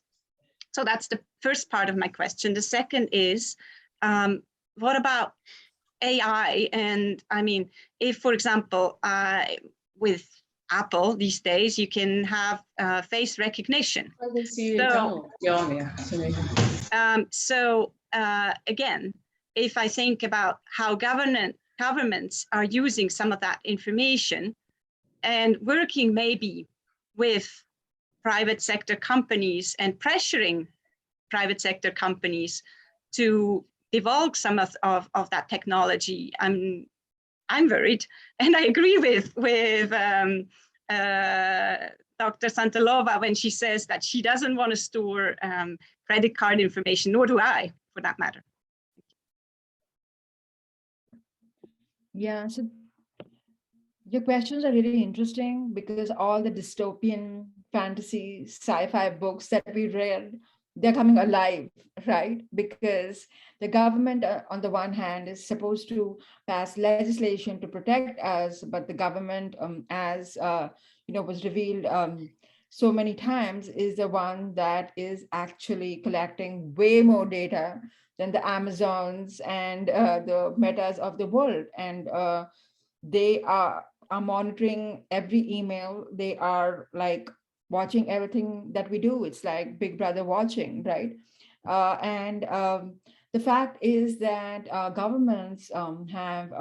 J: So that's the first part of my question. The second is, what about AI? And I mean, if, for example, with Apple these days, you can have face recognition. So again, if I think about how governments are using some of that information and working maybe with private sector companies and pressuring private sector companies to divulge some of that technology, I'm worried. And I agree with Dr. Santalova when she says that she doesn't want to store credit card information, nor do I, for that matter.
C: Yeah, so your questions are really interesting because all the dystopian fantasy sci-fi books that we read, they're coming alive, right? Because the government, on the one hand, is supposed to pass legislation to protect us, but the government, as was revealed so many times, is the one that is actually collecting way more data than the Amazons and the Metas of the world, and they are monitoring every email. They are like watching everything that we do. It's like Big Brother watching, right? And the fact is that governments have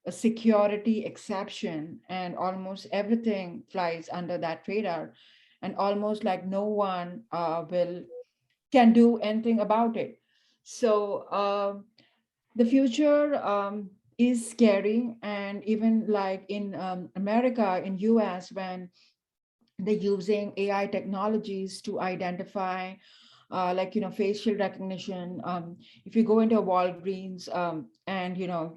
C: a security exception, and almost everything flies under that radar, and almost like no one will can do anything about it. So the future is scary, and even like in America, in US, when they're using AI technologies to identify facial recognition. If you go into a Walgreens and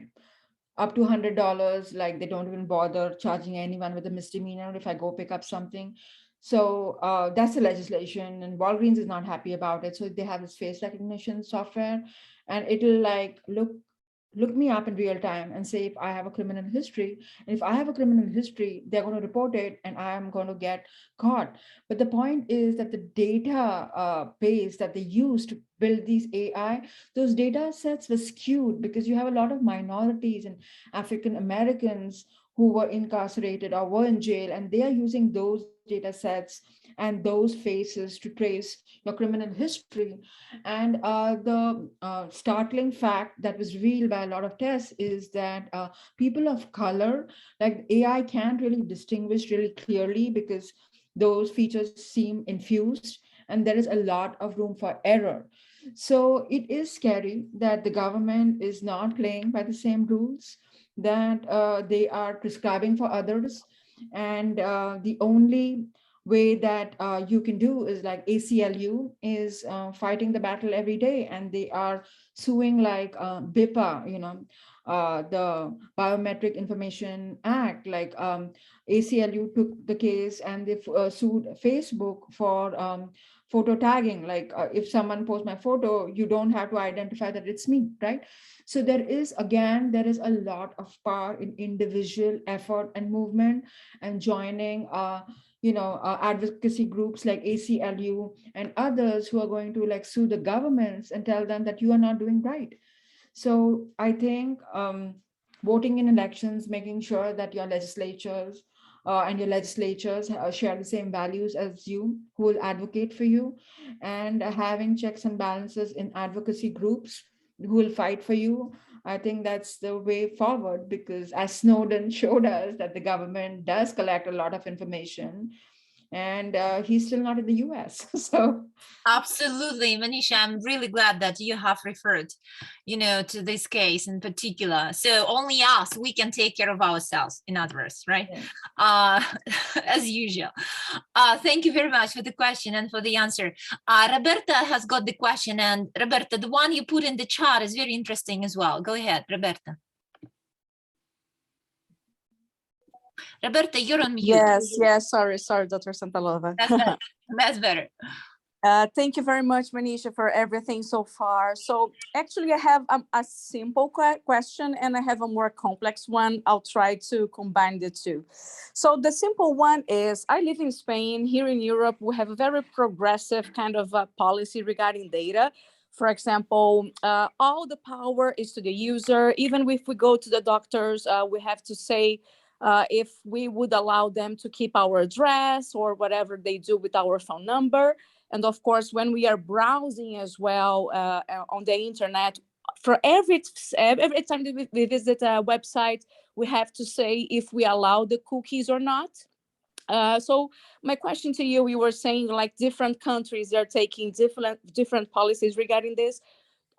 C: up to $100, like they don't even bother charging anyone with a misdemeanor if I go pick up something. So that's the legislation, and Walgreens is not happy about it. So they have this face recognition software, and it'll like look me up in real time and say if I have a criminal history. And if I have a criminal history, they're going to report it and I am going to get caught. But the point is that the data base that they use to build these AI, those data sets were skewed because you have a lot of minorities and African Americans who were incarcerated or were in jail, and they are using those data sets and those faces to trace your criminal history. And the startling fact that was revealed by a lot of tests is that people of color, like AI can't really distinguish really clearly because those features seem infused and there is a lot of room for error. So it is scary that the government is not playing by the same rules that they are prescribing for others. And the only way that you can do is like ACLU is fighting the battle every day, and they are suing like BIPA, the Biometric Information Act. Like ACLU took the case and they sued Facebook for photo tagging. Like if someone posts my photo, you don't have to identify that it's me, right? So there is a lot of power in individual effort and movement, and joining advocacy groups like ACLU and others who are going to like sue the governments and tell them that you are not doing right. So I think voting in elections, making sure that your legislatures and your legislatures share the same values as you, who will advocate for you, and having checks and balances in advocacy groups who will fight for you. I think that's the way forward, because as Snowden showed us that the government does collect a lot of information, and he's still not in the US. So
A: absolutely, Manisha, I'm really glad that you have referred, to this case in particular. So only us, we can take care of ourselves, in other words, right? Yeah. As usual. Thank you very much for the question and for the answer. Roberta has got the question, and Roberta, the one you put in the chat is very interesting as well. Go ahead, Roberta. Roberta, you're on mute.
K: Yes, sorry, Dr. Santalova.
A: That's better. That's better.
K: Thank you very much, Manisha, for everything so far. So actually, I have a simple question and I have a more complex one. I'll try to combine the two. So the simple one is, I live in Spain. Here in Europe, we have a very progressive kind of policy regarding data. For example, all the power is to the user. Even if we go to the doctors, we have to say if we would allow them to keep our address or whatever they do with our phone number. And of course, when we are browsing as well on the internet, for every time that we visit a website, we have to say if we allow the cookies or not. So my question to you, you were saying like different countries are taking different policies regarding this.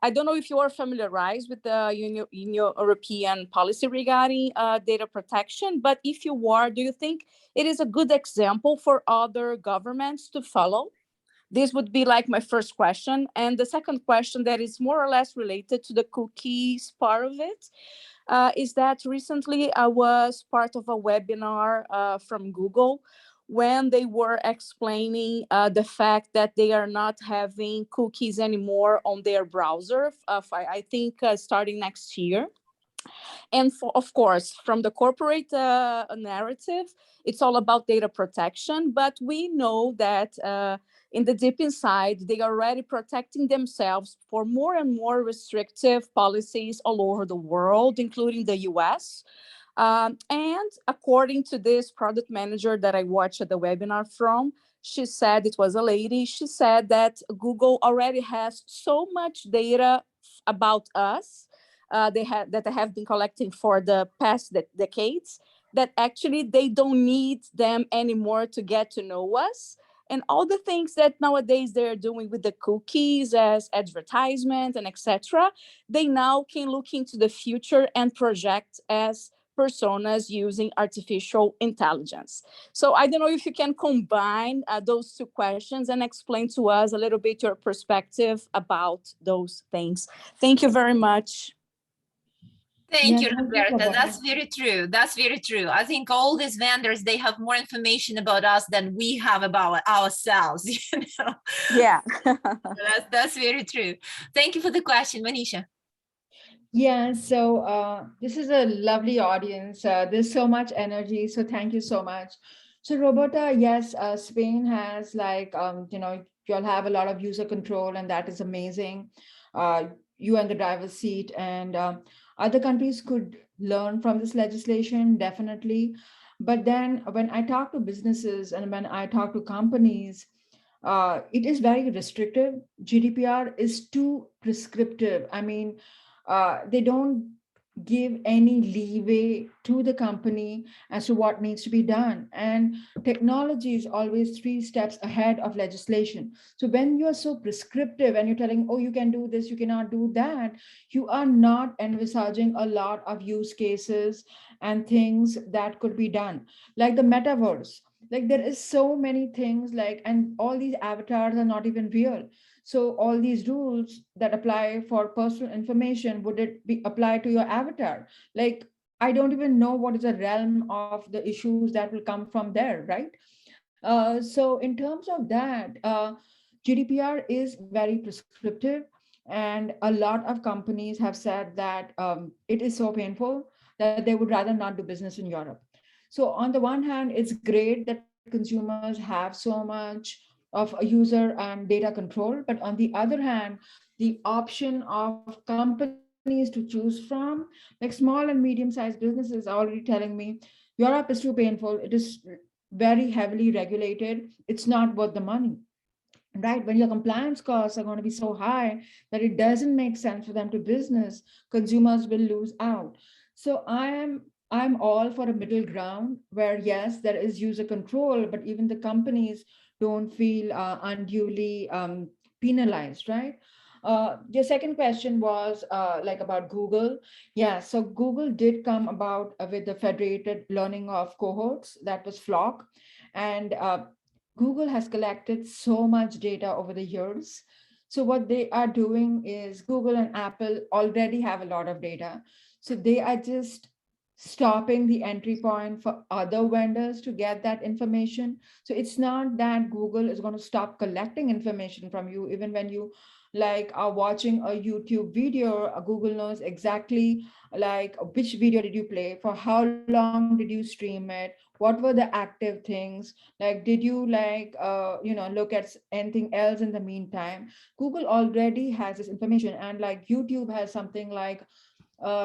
K: I don't know if you are familiarized with the European policy regarding data protection, but if you are, do you think it is a good example for other governments to follow? This would be like my first question. And the second question that is more or less related to the cookies part of it is that recently I was part of a webinar from Google when they were explaining the fact that they are not having cookies anymore on their browser, I think starting next year. And of course, from the corporate narrative, it's all about data protection. But we know that in the deep inside, they are already protecting themselves for more and more restrictive policies all over the world, including the US. And according to this product manager that I watched the webinar from, she said, it was a lady, she said that Google already has so much data about us they have been collecting for the past decades, that actually they don't need them anymore to get to know us. And all the things that nowadays they're doing with the cookies as advertisement and etc., they now can look into the future and project as personas using artificial intelligence. So I don't know if you can combine those two questions and explain to us a little bit your perspective about those things. Thank you very much.
A: Thank you,
C: thank you,
A: Roberta.
C: Roberta.
A: That's very true. That's very true. I think all these vendors, they have more information about us than we have about ourselves. You know?
K: Yeah.
A: That's very true. Thank you for the question, Manisha.
C: Yeah, so this is a lovely audience. There's so much energy, so thank you so much. So Roberta, yes, Spain has like, you'll have a lot of user control and that is amazing. You in the driver's seat, and other countries could learn from this legislation, definitely. But then when I talk to businesses and when I talk to companies, it is very restrictive. GDPR is too prescriptive. I mean, they don't give any leeway to the company as to what needs to be done. And technology is always 3 steps ahead of legislation. So when you're so prescriptive and you're telling, oh, you can do this, you cannot do that, you are not envisaging a lot of use cases and things that could be done, like the metaverse. Like there is so many things like, and all these avatars are not even real. So all these rules that apply for personal information, would it be applied to your avatar? Like, I don't even know what is the realm of the issues that will come from there, right? So in terms of that, GDPR is very prescriptive, and a lot of companies have said that it is so painful that they would rather not do business in Europe. So on the one hand, it's great that consumers have so much of a user and data control, but on the other hand, the option of companies to choose from, like small and medium-sized businesses, are already telling me, Europe is too painful. It is very heavily regulated. It's not worth the money. Right, when your compliance costs are going to be so high that it doesn't make sense for them to business, consumers will lose out. So I'm all for a middle ground where yes, there is user control, but even the companies don't feel unduly penalized, right? Your second question was like about Google. Yeah, so Google did come about with the federated learning of cohorts, that was Flock. And Google has collected so much data over the years. So what they are doing is Google and Apple already have a lot of data. So they are just stopping the entry point for other vendors to get that information. So it's not that Google is going to stop collecting information from you. Even when you like are watching a YouTube video, Google knows exactly like which video did you play, for how long did you stream it, what were the active things, like did you like look at anything else in the meantime. Google already has this information, and like YouTube has something like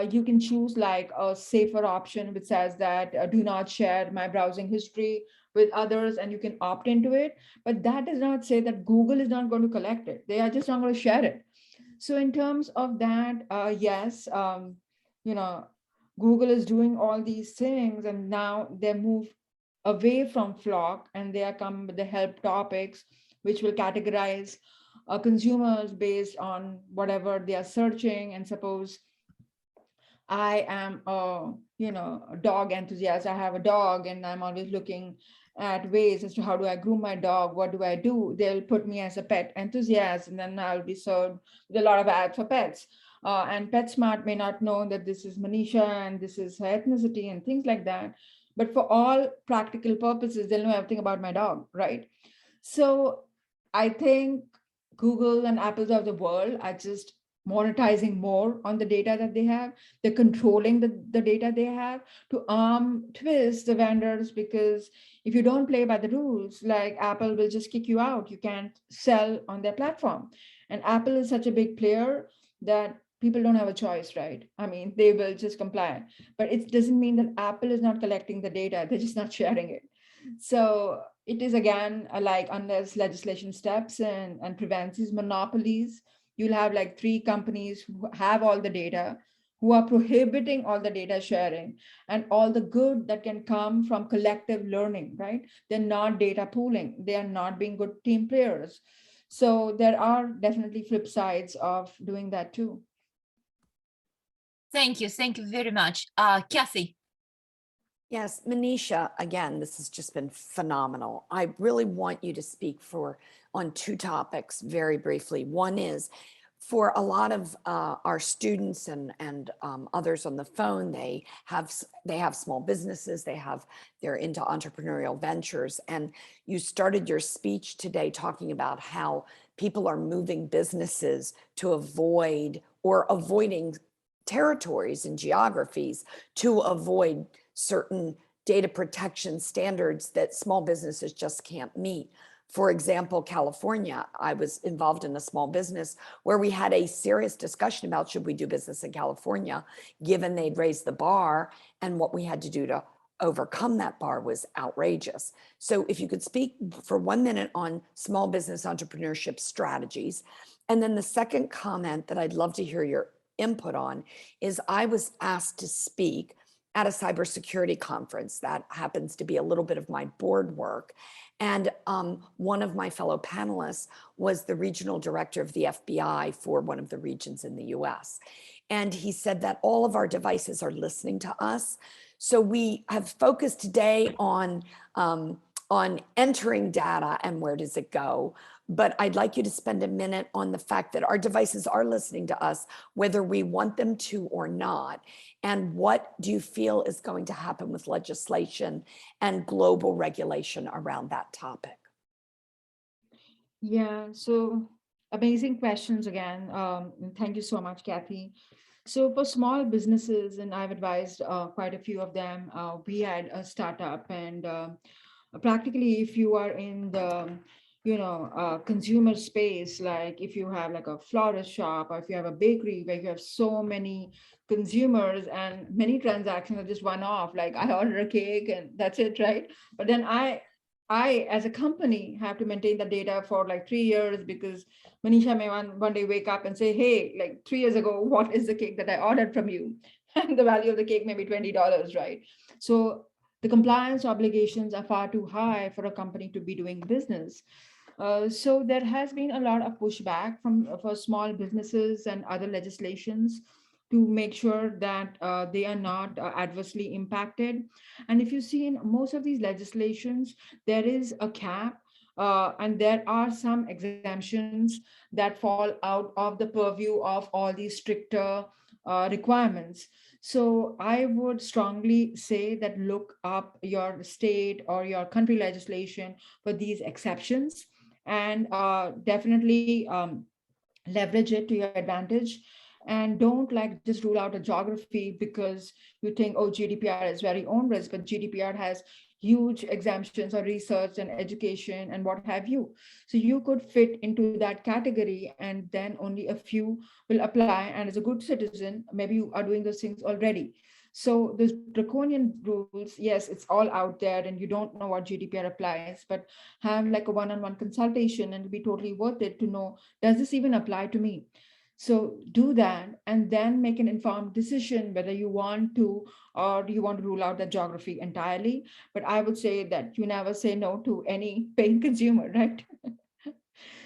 C: you can choose like a safer option which says that do not share my browsing history with others, and you can opt into it. But that does not say that Google is not going to collect it. They are just not going to share it. So in terms of that, yes, Google is doing all these things, and now they move away from Flock and they are coming with the help topics, which will categorize consumers based on whatever they are searching. And suppose I am a dog enthusiast, I have a dog and I'm always looking at ways as to how do I groom my dog, what do I do, they'll put me as a pet enthusiast, and then I'll be served with a lot of ads for pets. And PetSmart may not know that this is Manisha and this is her ethnicity and things like that. But for all practical purposes, they'll know everything about my dog, right? So I think Google and Apples of the world are just monetizing more on the data that they have. They're controlling the data they have to twist the vendors, because if you don't play by the rules, like Apple will just kick you out. You can't sell on their platform. And Apple is such a big player that people don't have a choice, right? I mean, they will just comply. But it doesn't mean that Apple is not collecting the data, they're just not sharing it. So it is again like, unless legislation steps in and prevents these monopolies, you'll have like 3 companies who have all the data, who are prohibiting all the data sharing and all the good that can come from collective learning, right? They're not data pooling, they are not being good team players. So there are definitely flip sides of doing that too.
A: Thank you very much. Kathy.
B: Yes, Manisha, again, this has just been phenomenal. I really want you to speak on 2 topics very briefly. One is, for a lot of our students and others on the phone, they have small businesses, they're into entrepreneurial ventures. And you started your speech today talking about how people are moving businesses to avoiding territories and geographies to avoid certain data protection standards that small businesses just can't meet. For example, California, I was involved in a small business where we had a serious discussion about, should we do business in California, given they'd raised the bar, and what we had to do to overcome that bar was outrageous. So if you could speak for 1 minute on small business entrepreneurship strategies. And then the second comment that I'd love to hear your input on is, I was asked to speak at a cybersecurity conference that happens to be a little bit of my board work. And one of my fellow panelists was the regional director of the FBI for one of the regions in the US. And he said that all of our devices are listening to us. So we have focused today on entering data and where does it go. But I'd like you to spend a minute on the fact that our devices are listening to us, whether we want them to or not. And what do you feel is going to happen with legislation and global regulation around that topic?
C: Yeah, so amazing questions again. Thank you so much, Kathy. So for small businesses, and I've advised quite a few of them, we had a startup, and practically if you are in the consumer space, like if you have like a florist shop, or if you have a bakery where you have so many consumers and many transactions are just one off, like I order a cake and that's it, right? But then I as a company have to maintain the data for like 3 years, because Manisha may one day wake up and say, hey, like 3 years ago, what is the cake that I ordered from you? And the value of the cake may be $20, right? So the compliance obligations are far too high for a company to be doing business. So there has been a lot of pushback for small businesses and other legislations to make sure that they are not adversely impacted. And if you see in most of these legislations, there is a cap, and there are some exemptions that fall out of the purview of all these stricter requirements. So I would strongly say that look up your state or your country legislation for these exceptions, and definitely leverage it to your advantage. And don't like just rule out a geography because you think, oh, GDPR is very onerous, but GDPR has huge exemptions on research and education and what have you. So you could fit into that category, and then only a few will apply. And as a good citizen, maybe you are doing those things already. So those draconian rules, yes, it's all out there and you don't know what GDPR applies, but have like a one-on-one consultation, and it'll be totally worth it to know, does this even apply to me? So do that and then make an informed decision whether you want to, or do you want to rule out the geography entirely. But I would say that you never say no to any paying consumer, right?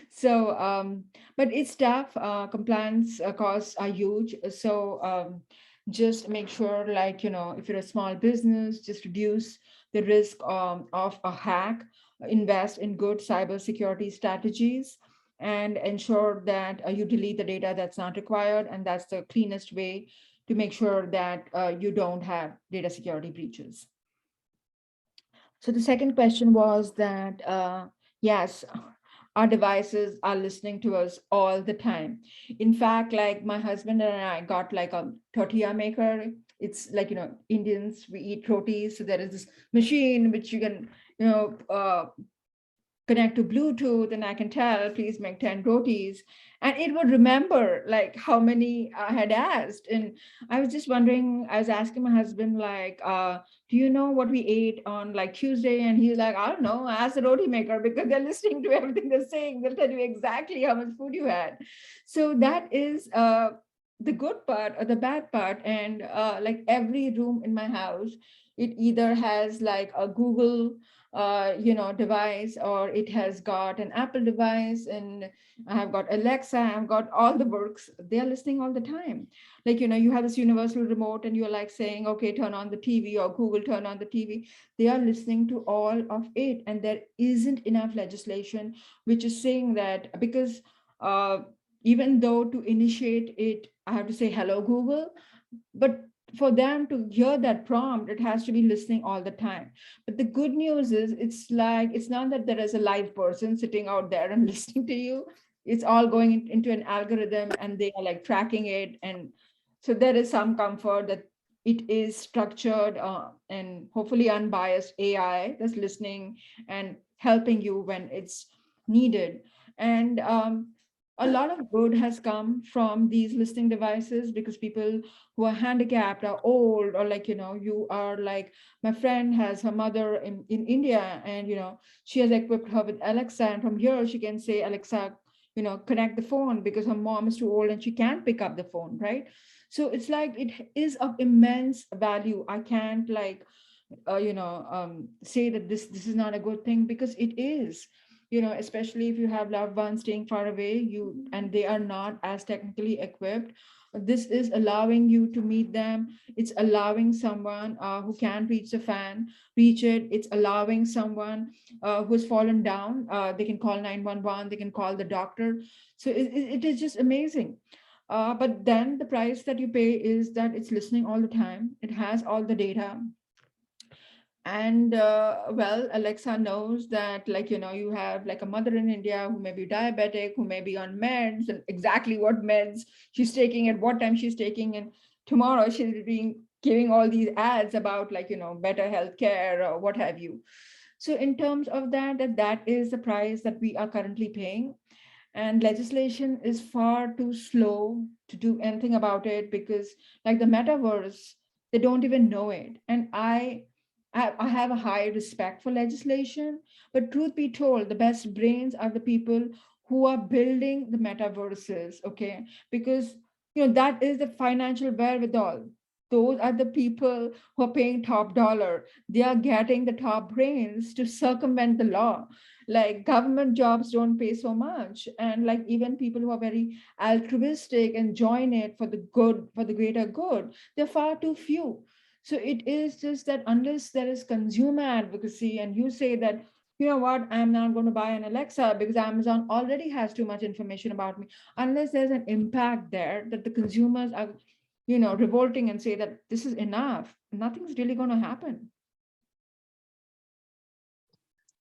C: So, but it's tough. Compliance costs are huge. So just make sure, like, if you're a small business, just reduce the risk of a hack, invest in good cybersecurity strategies, and ensure that you delete the data that's not required. And that's the cleanest way to make sure that you don't have data security breaches. So the second question was that, yes, our devices are listening to us all the time. In fact, like my husband and I got like a tortilla maker. It's like, Indians, we eat rotis. So there is this machine which you can, connect to Bluetooth, and I can tell, please make 10 rotis. And it would remember like how many I had asked. And I was just wondering, I was asking my husband, like, do you know what we ate on like Tuesday? And he's like, I don't know, ask the roti maker, because they're listening to everything they're saying. They'll tell you exactly how much food you had. So that is the good part or the bad part. And like every room in my house, it either has like a Google device, or it has got an Apple device, and I have got Alexa, I've got all the works. They're listening all the time. Like, you have this universal remote and you're like saying, okay, turn on the TV, or Google, turn on the TV. They are listening to all of it. And there isn't enough legislation which is saying that, because even though to initiate it, I have to say, hello, Google, but for them to hear that prompt, it has to be listening all the time. But the good news is, it's not that there is a live person sitting out there and listening to you. It's all going into an algorithm, and they are like tracking it. And so there is some comfort that it is structured and hopefully unbiased AI that's listening and helping you when it's needed. And a lot of good has come from these listening devices, because people who are handicapped, are old, or like, you are like, my friend has her mother in India, and, she has equipped her with Alexa, and from here she can say, Alexa, connect the phone, because her mom is too old and she can't pick up the phone, right? So it's like, it is of immense value. I can't like, say that this is not a good thing, because it is. Especially if you have loved ones staying far away, and they are not as technically equipped. This is allowing you to meet them. It's allowing someone who can't reach the fan, reach it. It's allowing someone who's fallen down. They can call 911, they can call the doctor. So it is just amazing. But then the price that you pay is that it's listening all the time. It has all the data. And well, Alexa knows that, like, you have like a mother in India who may be diabetic, who may be on meds, and exactly what meds she's taking at what time she's taking. And tomorrow she'll be giving all these ads about, like, better healthcare or what have you. So in terms of that is the price that we are currently paying. And legislation is far too slow to do anything about it, because like the metaverse, they don't even know it. And I have a high respect for legislation, but truth be told, the best brains are the people who are building the metaverses, okay? Because, that is the financial wherewithal. Those are the people who are paying top dollar. They are getting the top brains to circumvent the law. Like, government jobs don't pay so much. And like, even people who are very altruistic and join it for the good, for the greater good, they're far too few. So it is just that unless there is consumer advocacy, and you say that, you know what, I'm not going to buy an Alexa because Amazon already has too much information about me, unless there's an impact there that the consumers are, revolting and say that this is enough, nothing's really going to happen.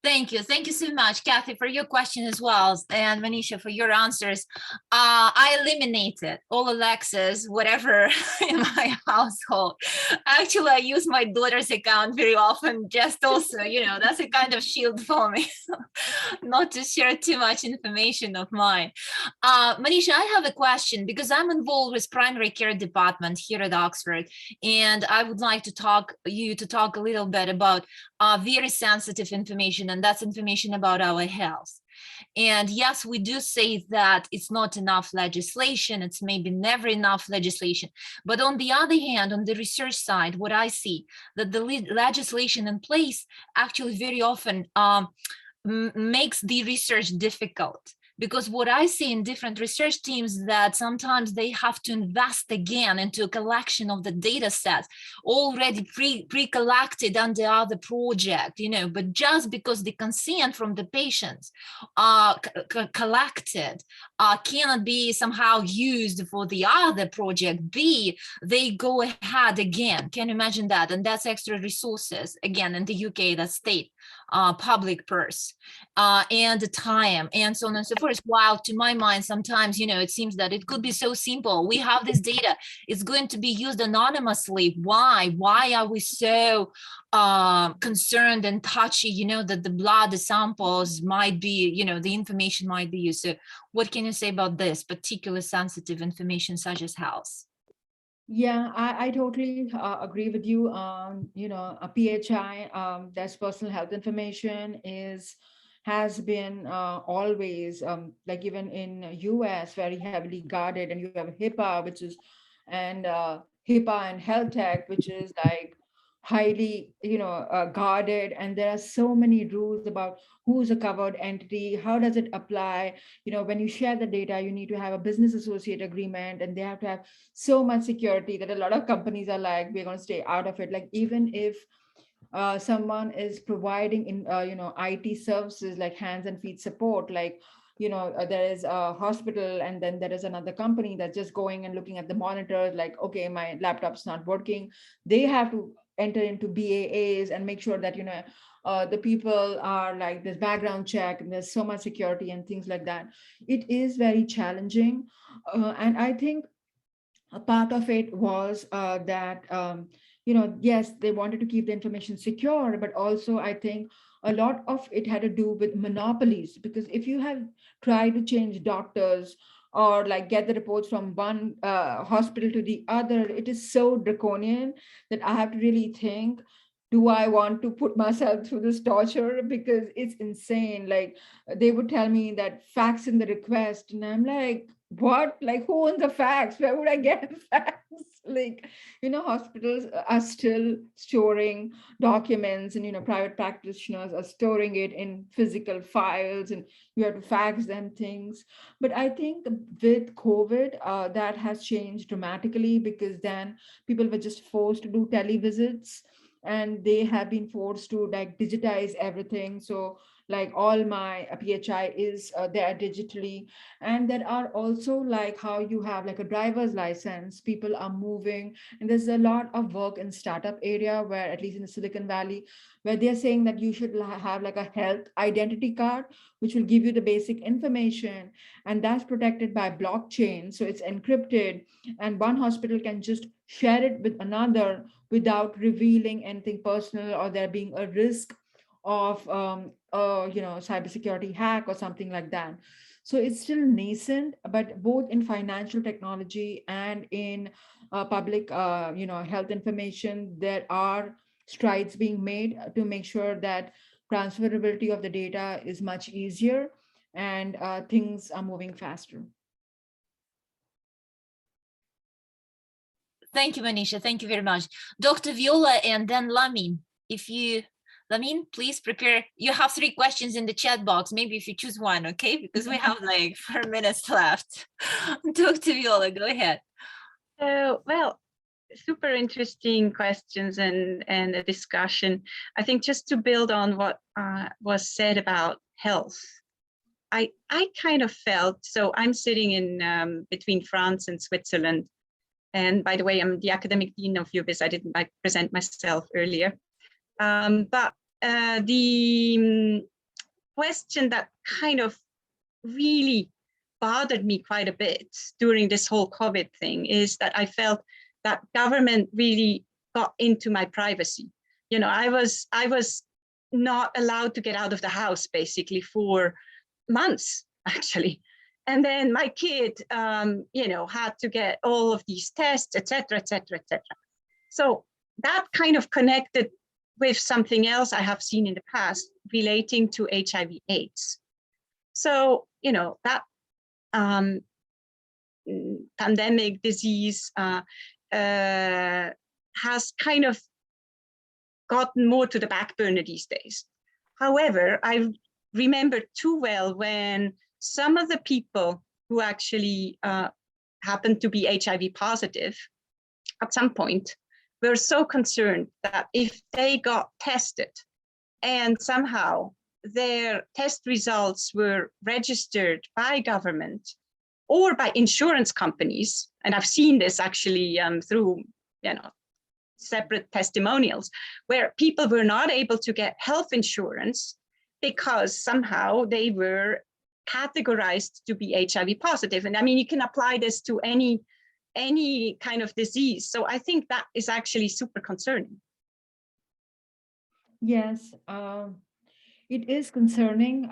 A: Thank you. Thank you so much, Kathy, for your question as well, and Manisha for your answers. I eliminated all Alexas, whatever, in my household. Actually, I use my daughter's account very often, just also, that's a kind of shield for me, not to share too much information of mine. Manisha, I have a question, because I'm involved with primary care department here at Oxford, and I would like to talk a little bit about very sensitive information, and that's information about our health. And yes, we do say that it's not enough legislation, it's maybe never enough legislation. But on the other hand, on the research side, what I see, that the legislation in place actually very often makes the research difficult. Because what I see in different research teams that sometimes they have to invest again into a collection of the data sets already pre-collected on the other project, you know, but just because the consent from the patients are collected cannot be somehow used for the other project B, they go ahead again. Can you imagine that? And that's extra resources. Again, in the UK, that's state public purse and the time and so on and so forth. While to my mind, sometimes, you know, it seems that it could be so simple. We have this data, it's going to be used anonymously. Why are we so concerned and touchy, you know, that the blood samples might be, you know, the information might be used? So what can you say about this particular sensitive information such as health?
C: Yeah, I totally agree with you. You know, a PHI, that's personal health information, has been always like even in US very heavily guarded, and you have HIPAA, which is and HIPAA and health tech, which is like highly, you know, guarded, and there are so many rules about who's a covered entity, how does it apply. You know, when you share the data, you need to have a business associate agreement, and they have to have so much security that a lot of companies are like, we're going to stay out of it. Like even if someone is providing in you know, IT services like hands and feet support, like, you know, there is a hospital and then there is another company that's just going and looking at the monitors, like, okay, my laptop's not working. They have to enter into BAAs and make sure that, you know, the people are like, this background check, and there's so much security and things like that. It is very challenging. And I think a part of it was that, you know, yes, they wanted to keep the information secure, but also I think a lot of it had to do with monopolies, because if you have tried to change doctors or like get the reports from one hospital to the other, it is so draconian that I have to really think, do I want to put myself through this torture? Because it's insane. Like they would tell me that fax in the request, and I'm like, what? Like, who owns the fax? Where would I get a fax? Like, you know, hospitals are still storing documents, and, you know, private practitioners are storing it in physical files, and you have to fax them things. But I think with COVID, that has changed dramatically, because then people were just forced to do televisits, and they have been forced to like digitize everything. So like all my PHI is there digitally. And there are also like how you have like a driver's license, people are moving, and there's a lot of work in startup area, where at least in the Silicon Valley, where they're saying that you should have like a health identity card, which will give you the basic information, and that's protected by blockchain. So it's encrypted, and one hospital can just share it with another without revealing anything personal, or there being a risk of you know, cybersecurity hack or something like that. So it's still nascent, but both in financial technology and in public you know, health information, there are strides being made to make sure that transferability of the data is much easier, and things are moving faster.
A: Thank you, Manisha. Thank you very much. Dr. Viola and then Lamin. If you, Lamin, please prepare. You have 3 questions in the chat box. Maybe if you choose one, okay? Because we have like 4 minutes left. Dr. Viola, go ahead.
J: Well, super interesting questions and a discussion. I think just to build on what was said about health, I kind of felt, so I'm sitting in between France and Switzerland. And by the way, I'm the academic dean of UBIS. I didn't present myself earlier. But the question that kind of really bothered me quite a bit during this whole COVID thing is that I felt that government really got into my privacy. You know, I was not allowed to get out of the house basically for months, actually. And then my kid, you know, had to get all of these tests, et cetera, et cetera, et cetera. So that kind of connected with something else I have seen in the past relating to HIV/AIDS. So, you know, that pandemic disease has kind of gotten more to the back burner these days. However, I remember too well when some of the people who actually happened to be HIV positive at some point were so concerned that if they got tested and somehow their test results were registered by government or by insurance companies, and I've seen this actually through, separate testimonials, where people were not able to get health insurance because somehow they were categorized to be HIV positive. And I mean, you can apply this to any kind of disease. So I think that is actually super concerning.
C: Yes, it is concerning.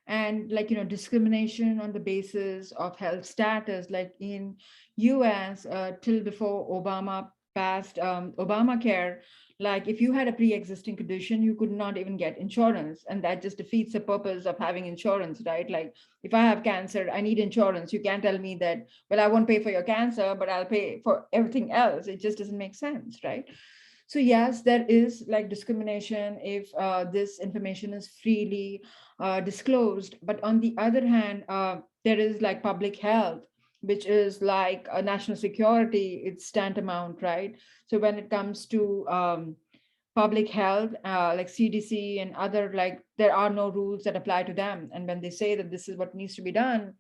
C: And discrimination on the basis of health status, like in US, till before Obama passed Obamacare, like if you had a pre-existing condition, you could not even get insurance. And that just defeats the purpose of having insurance, right? Like if I have cancer, I need insurance. You can't tell me that, well, I won't pay for your cancer, but I'll pay for everything else. It just doesn't make sense, right? So yes, there is like discrimination if this information is freely disclosed. But on the other hand, there is like public health, which is like a national security, it's tantamount, right? So when it comes to public health, like CDC and other, like there are no rules that apply to them. And when they say that this is what needs to be done,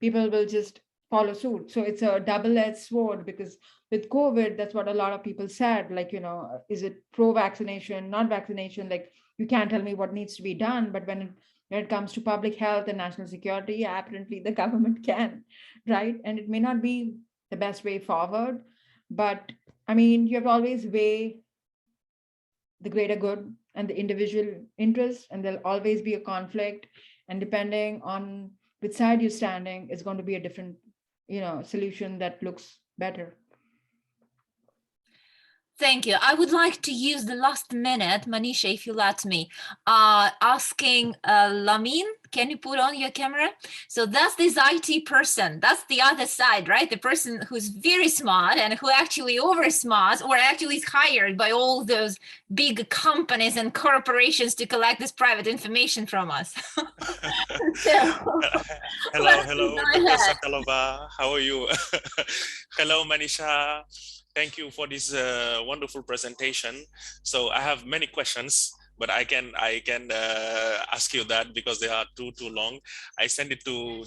C: people will just follow suit. So it's a double-edged sword, because with COVID, that's what a lot of people said, like, is it pro-vaccination, not vaccination? Like, you can't tell me what needs to be done. But when it comes to public health and national security, yeah, apparently the government can, right? And it may not be the best way forward, but I mean, you have to always weigh the greater good and the individual interest, and there'll always be a conflict. And depending on which side you're standing, it's going to be a different, solution that looks better.
A: Thank you. I would like to use the last minute, Manisha, if you let me, asking Lamin, can you put on your camera? So that's this IT person. That's the other side, right? The person who's very smart and who actually over smart, or actually is hired by all those big companies and corporations to collect this private information from us.
L: Hello, Dr. Sakalova. How are you? Hello, Manisha. Thank you for this wonderful presentation. So I have many questions, but I can ask you that because they are too long. I sent it to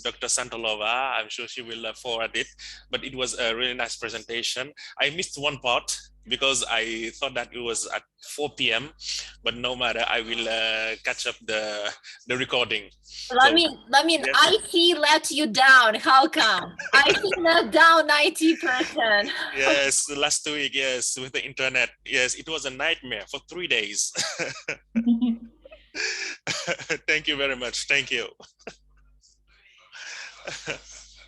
L: Dr. Santalova. I'm sure she will forward it. But it was a really nice presentation. I missed one part because I thought that it was at 4 p.m. But no matter, I will catch up the recording.
A: Lamin, yes. IT let you down. How come? IT let down 90%.
L: Yes, last week, yes, with the internet. Yes, it was a nightmare for 3 days. Thank you very much. Thank you.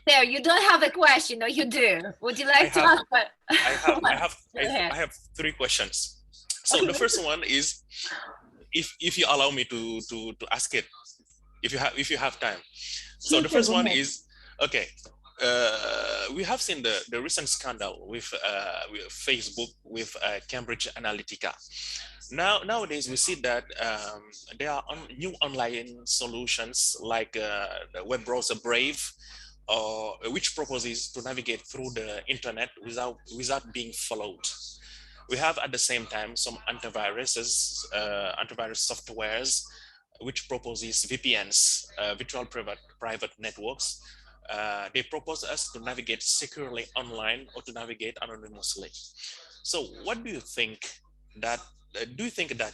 A: There, you don't have a question, or you do? Would you like to ask?
L: I have 3 questions. So okay. The first one is, if you allow me to ask it, if you have time. So the first one is, okay, we have seen the recent scandal with Facebook, with Cambridge Analytica. Nowadays, we see that there are new online solutions like the web browser Brave, which proposes to navigate through the internet without being followed. We have at the same time some antivirus softwares, which proposes VPNs, virtual private networks. They propose us to navigate securely online or to navigate anonymously. So what do you think that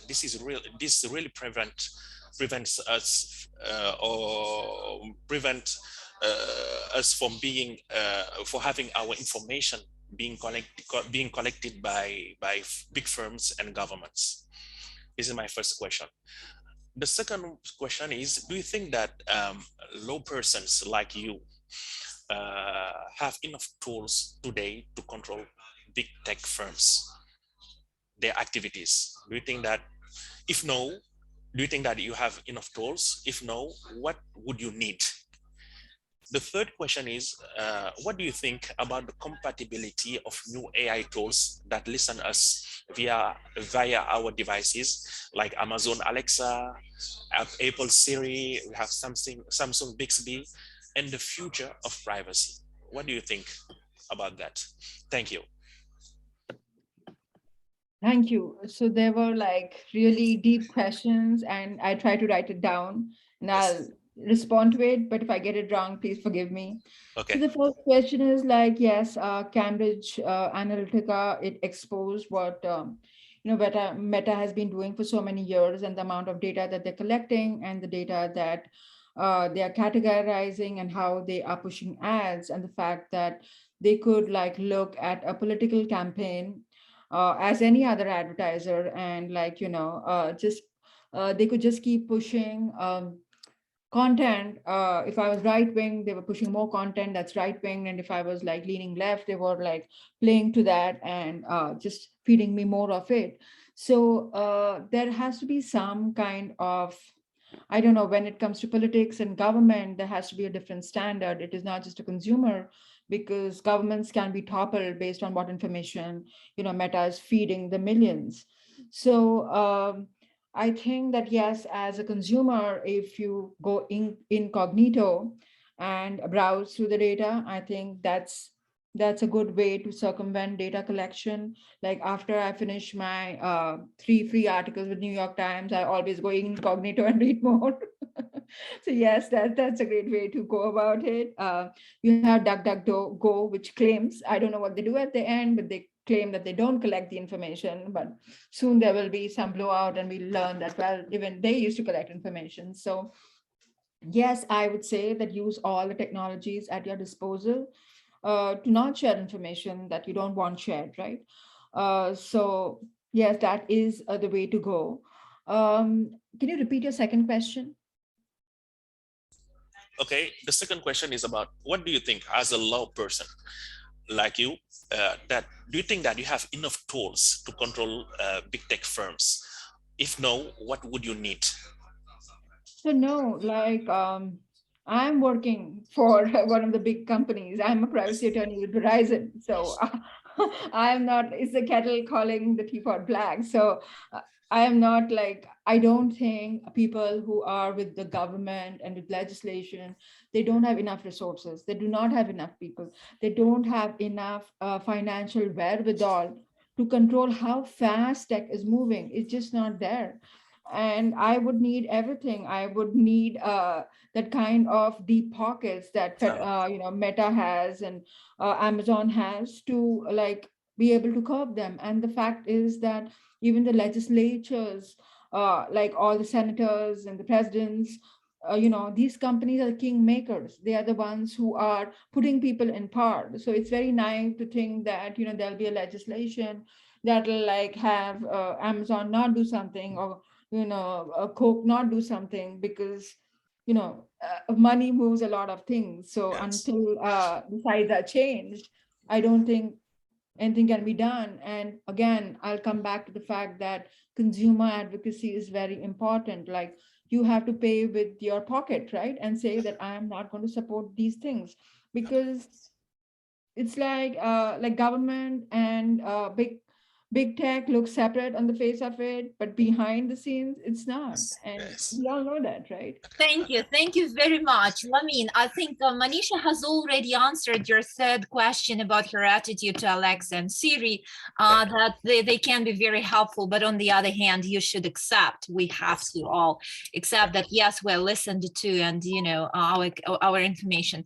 L: this really prevents us or prevent us from being for having our information being collected by big firms and governments? This is my first question. The second question is, do you think that low persons like you have enough tools today to control big tech firms, their activities? Do you think that, if no, do you think that you have enough tools? If no, what would you need? The third question is, what do you think about the compatibility of new AI tools that listen us via our devices, like Amazon Alexa, Apple Siri, we have Samsung Bixby, and the future of privacy? What do you think about that? Thank you.
C: Thank you. So there were like really deep questions, and I tried to write it down, and I'll respond to it. But if I get it wrong, please forgive me.
L: Okay.
C: So the first question is like, yes, Cambridge Analytica, it exposed what Meta has been doing for so many years, and the amount of data that they're collecting, and the data that they are categorizing, and how they are pushing ads, and the fact that they could like look at a political campaign as any other advertiser, and like they could just keep pushing content. If I was right wing, they were pushing more content that's right wing, and if I was like leaning left, they were like playing to that and just feeding me more of it. So there has to be some kind of, I don't know, when it comes to politics and government, there has to be a different standard. It is not just a consumer, because governments can be toppled based on what information, Meta is feeding the millions. So I think that, yes, as a consumer, if you go incognito and browse through the data, I think that's a good way to circumvent data collection. Like after I finish my 3 free articles with New York Times, I always go incognito and read more. So yes, that's a great way to go about it. You have DuckDuckGo, which claims, I don't know what they do at the end, but they claim that they don't collect the information, but soon there will be some blowout and we'll learn that, well, even they used to collect information. So yes, I would say that use all the technologies at your disposal to not share information that you don't want shared, right? So yes, that is the way to go. Can you repeat your second question?
L: Okay, the second question is about, what do you think as a law person like you, do you think that you have enough tools to control big tech firms? If no, what would you need?
C: So no, like I'm working for one of the big companies. I'm a privacy attorney with Verizon. So I'm not, it's the kettle calling the teapot black. So I am not like, I don't think people who are with the government and with legislation, they don't have enough resources. They do not have enough people. They don't have enough financial wherewithal to control how fast tech is moving. It's just not there. And I would need everything. I would need that kind of deep pockets that Meta has and Amazon has to like be able to curb them. And the fact is that even the legislatures, like all the senators and the presidents, these companies are the kingmakers. They are the ones who are putting people in power. So it's very naive to think that there'll be a legislation that'll like have Amazon not do something, or Coke not do something, because money moves a lot of things. So until the sides are changed, I don't think anything can be done. And again, I'll come back to the fact that consumer advocacy is very important. Like you have to pay with your pocket, right? And say that I am not going to support these things, because it's like government and big tech looks separate on the face of it, but behind the scenes, it's not. And we all know that, right?
A: Thank you very much. Lamin, I think Manisha has already answered your third question about her attitude to Alexa and Siri, that they can be very helpful, but on the other hand, you should accept, we have to all accept that, yes, we're listened to, and our information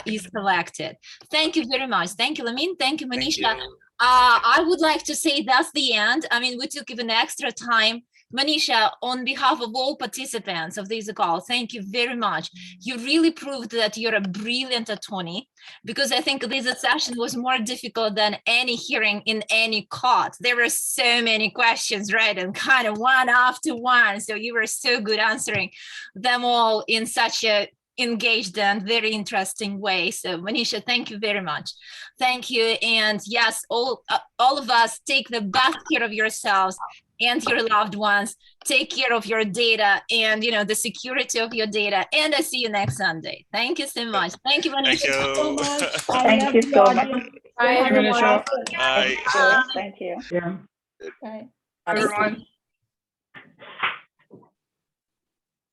A: is collected. Thank you very much. Thank you, Lamin. Thank you, Manisha. I would like to say that's the end. I mean, we took even extra time. Manisha, on behalf of all participants of this call, thank you very much. You really proved that you're a brilliant attorney, because I think this session was more difficult than any hearing in any court. There were so many questions, right? And kind of one after one. So you were so good answering them all in such a engaged and very interesting way. So Manisha, thank you very much. Thank you. And yes, all of us, take the best care of yourselves. and your loved ones. Take care of your data and, you know, the security of your data. And I see you next Sunday. Thank you so much. Thank you,
L: Thank
A: Manisha.
L: you.
G: Thank you so much.
C: Bye, everyone.
F: Manisha.
L: Bye.
G: Thank you.
F: Yeah.
C: Bye.
F: Everyone.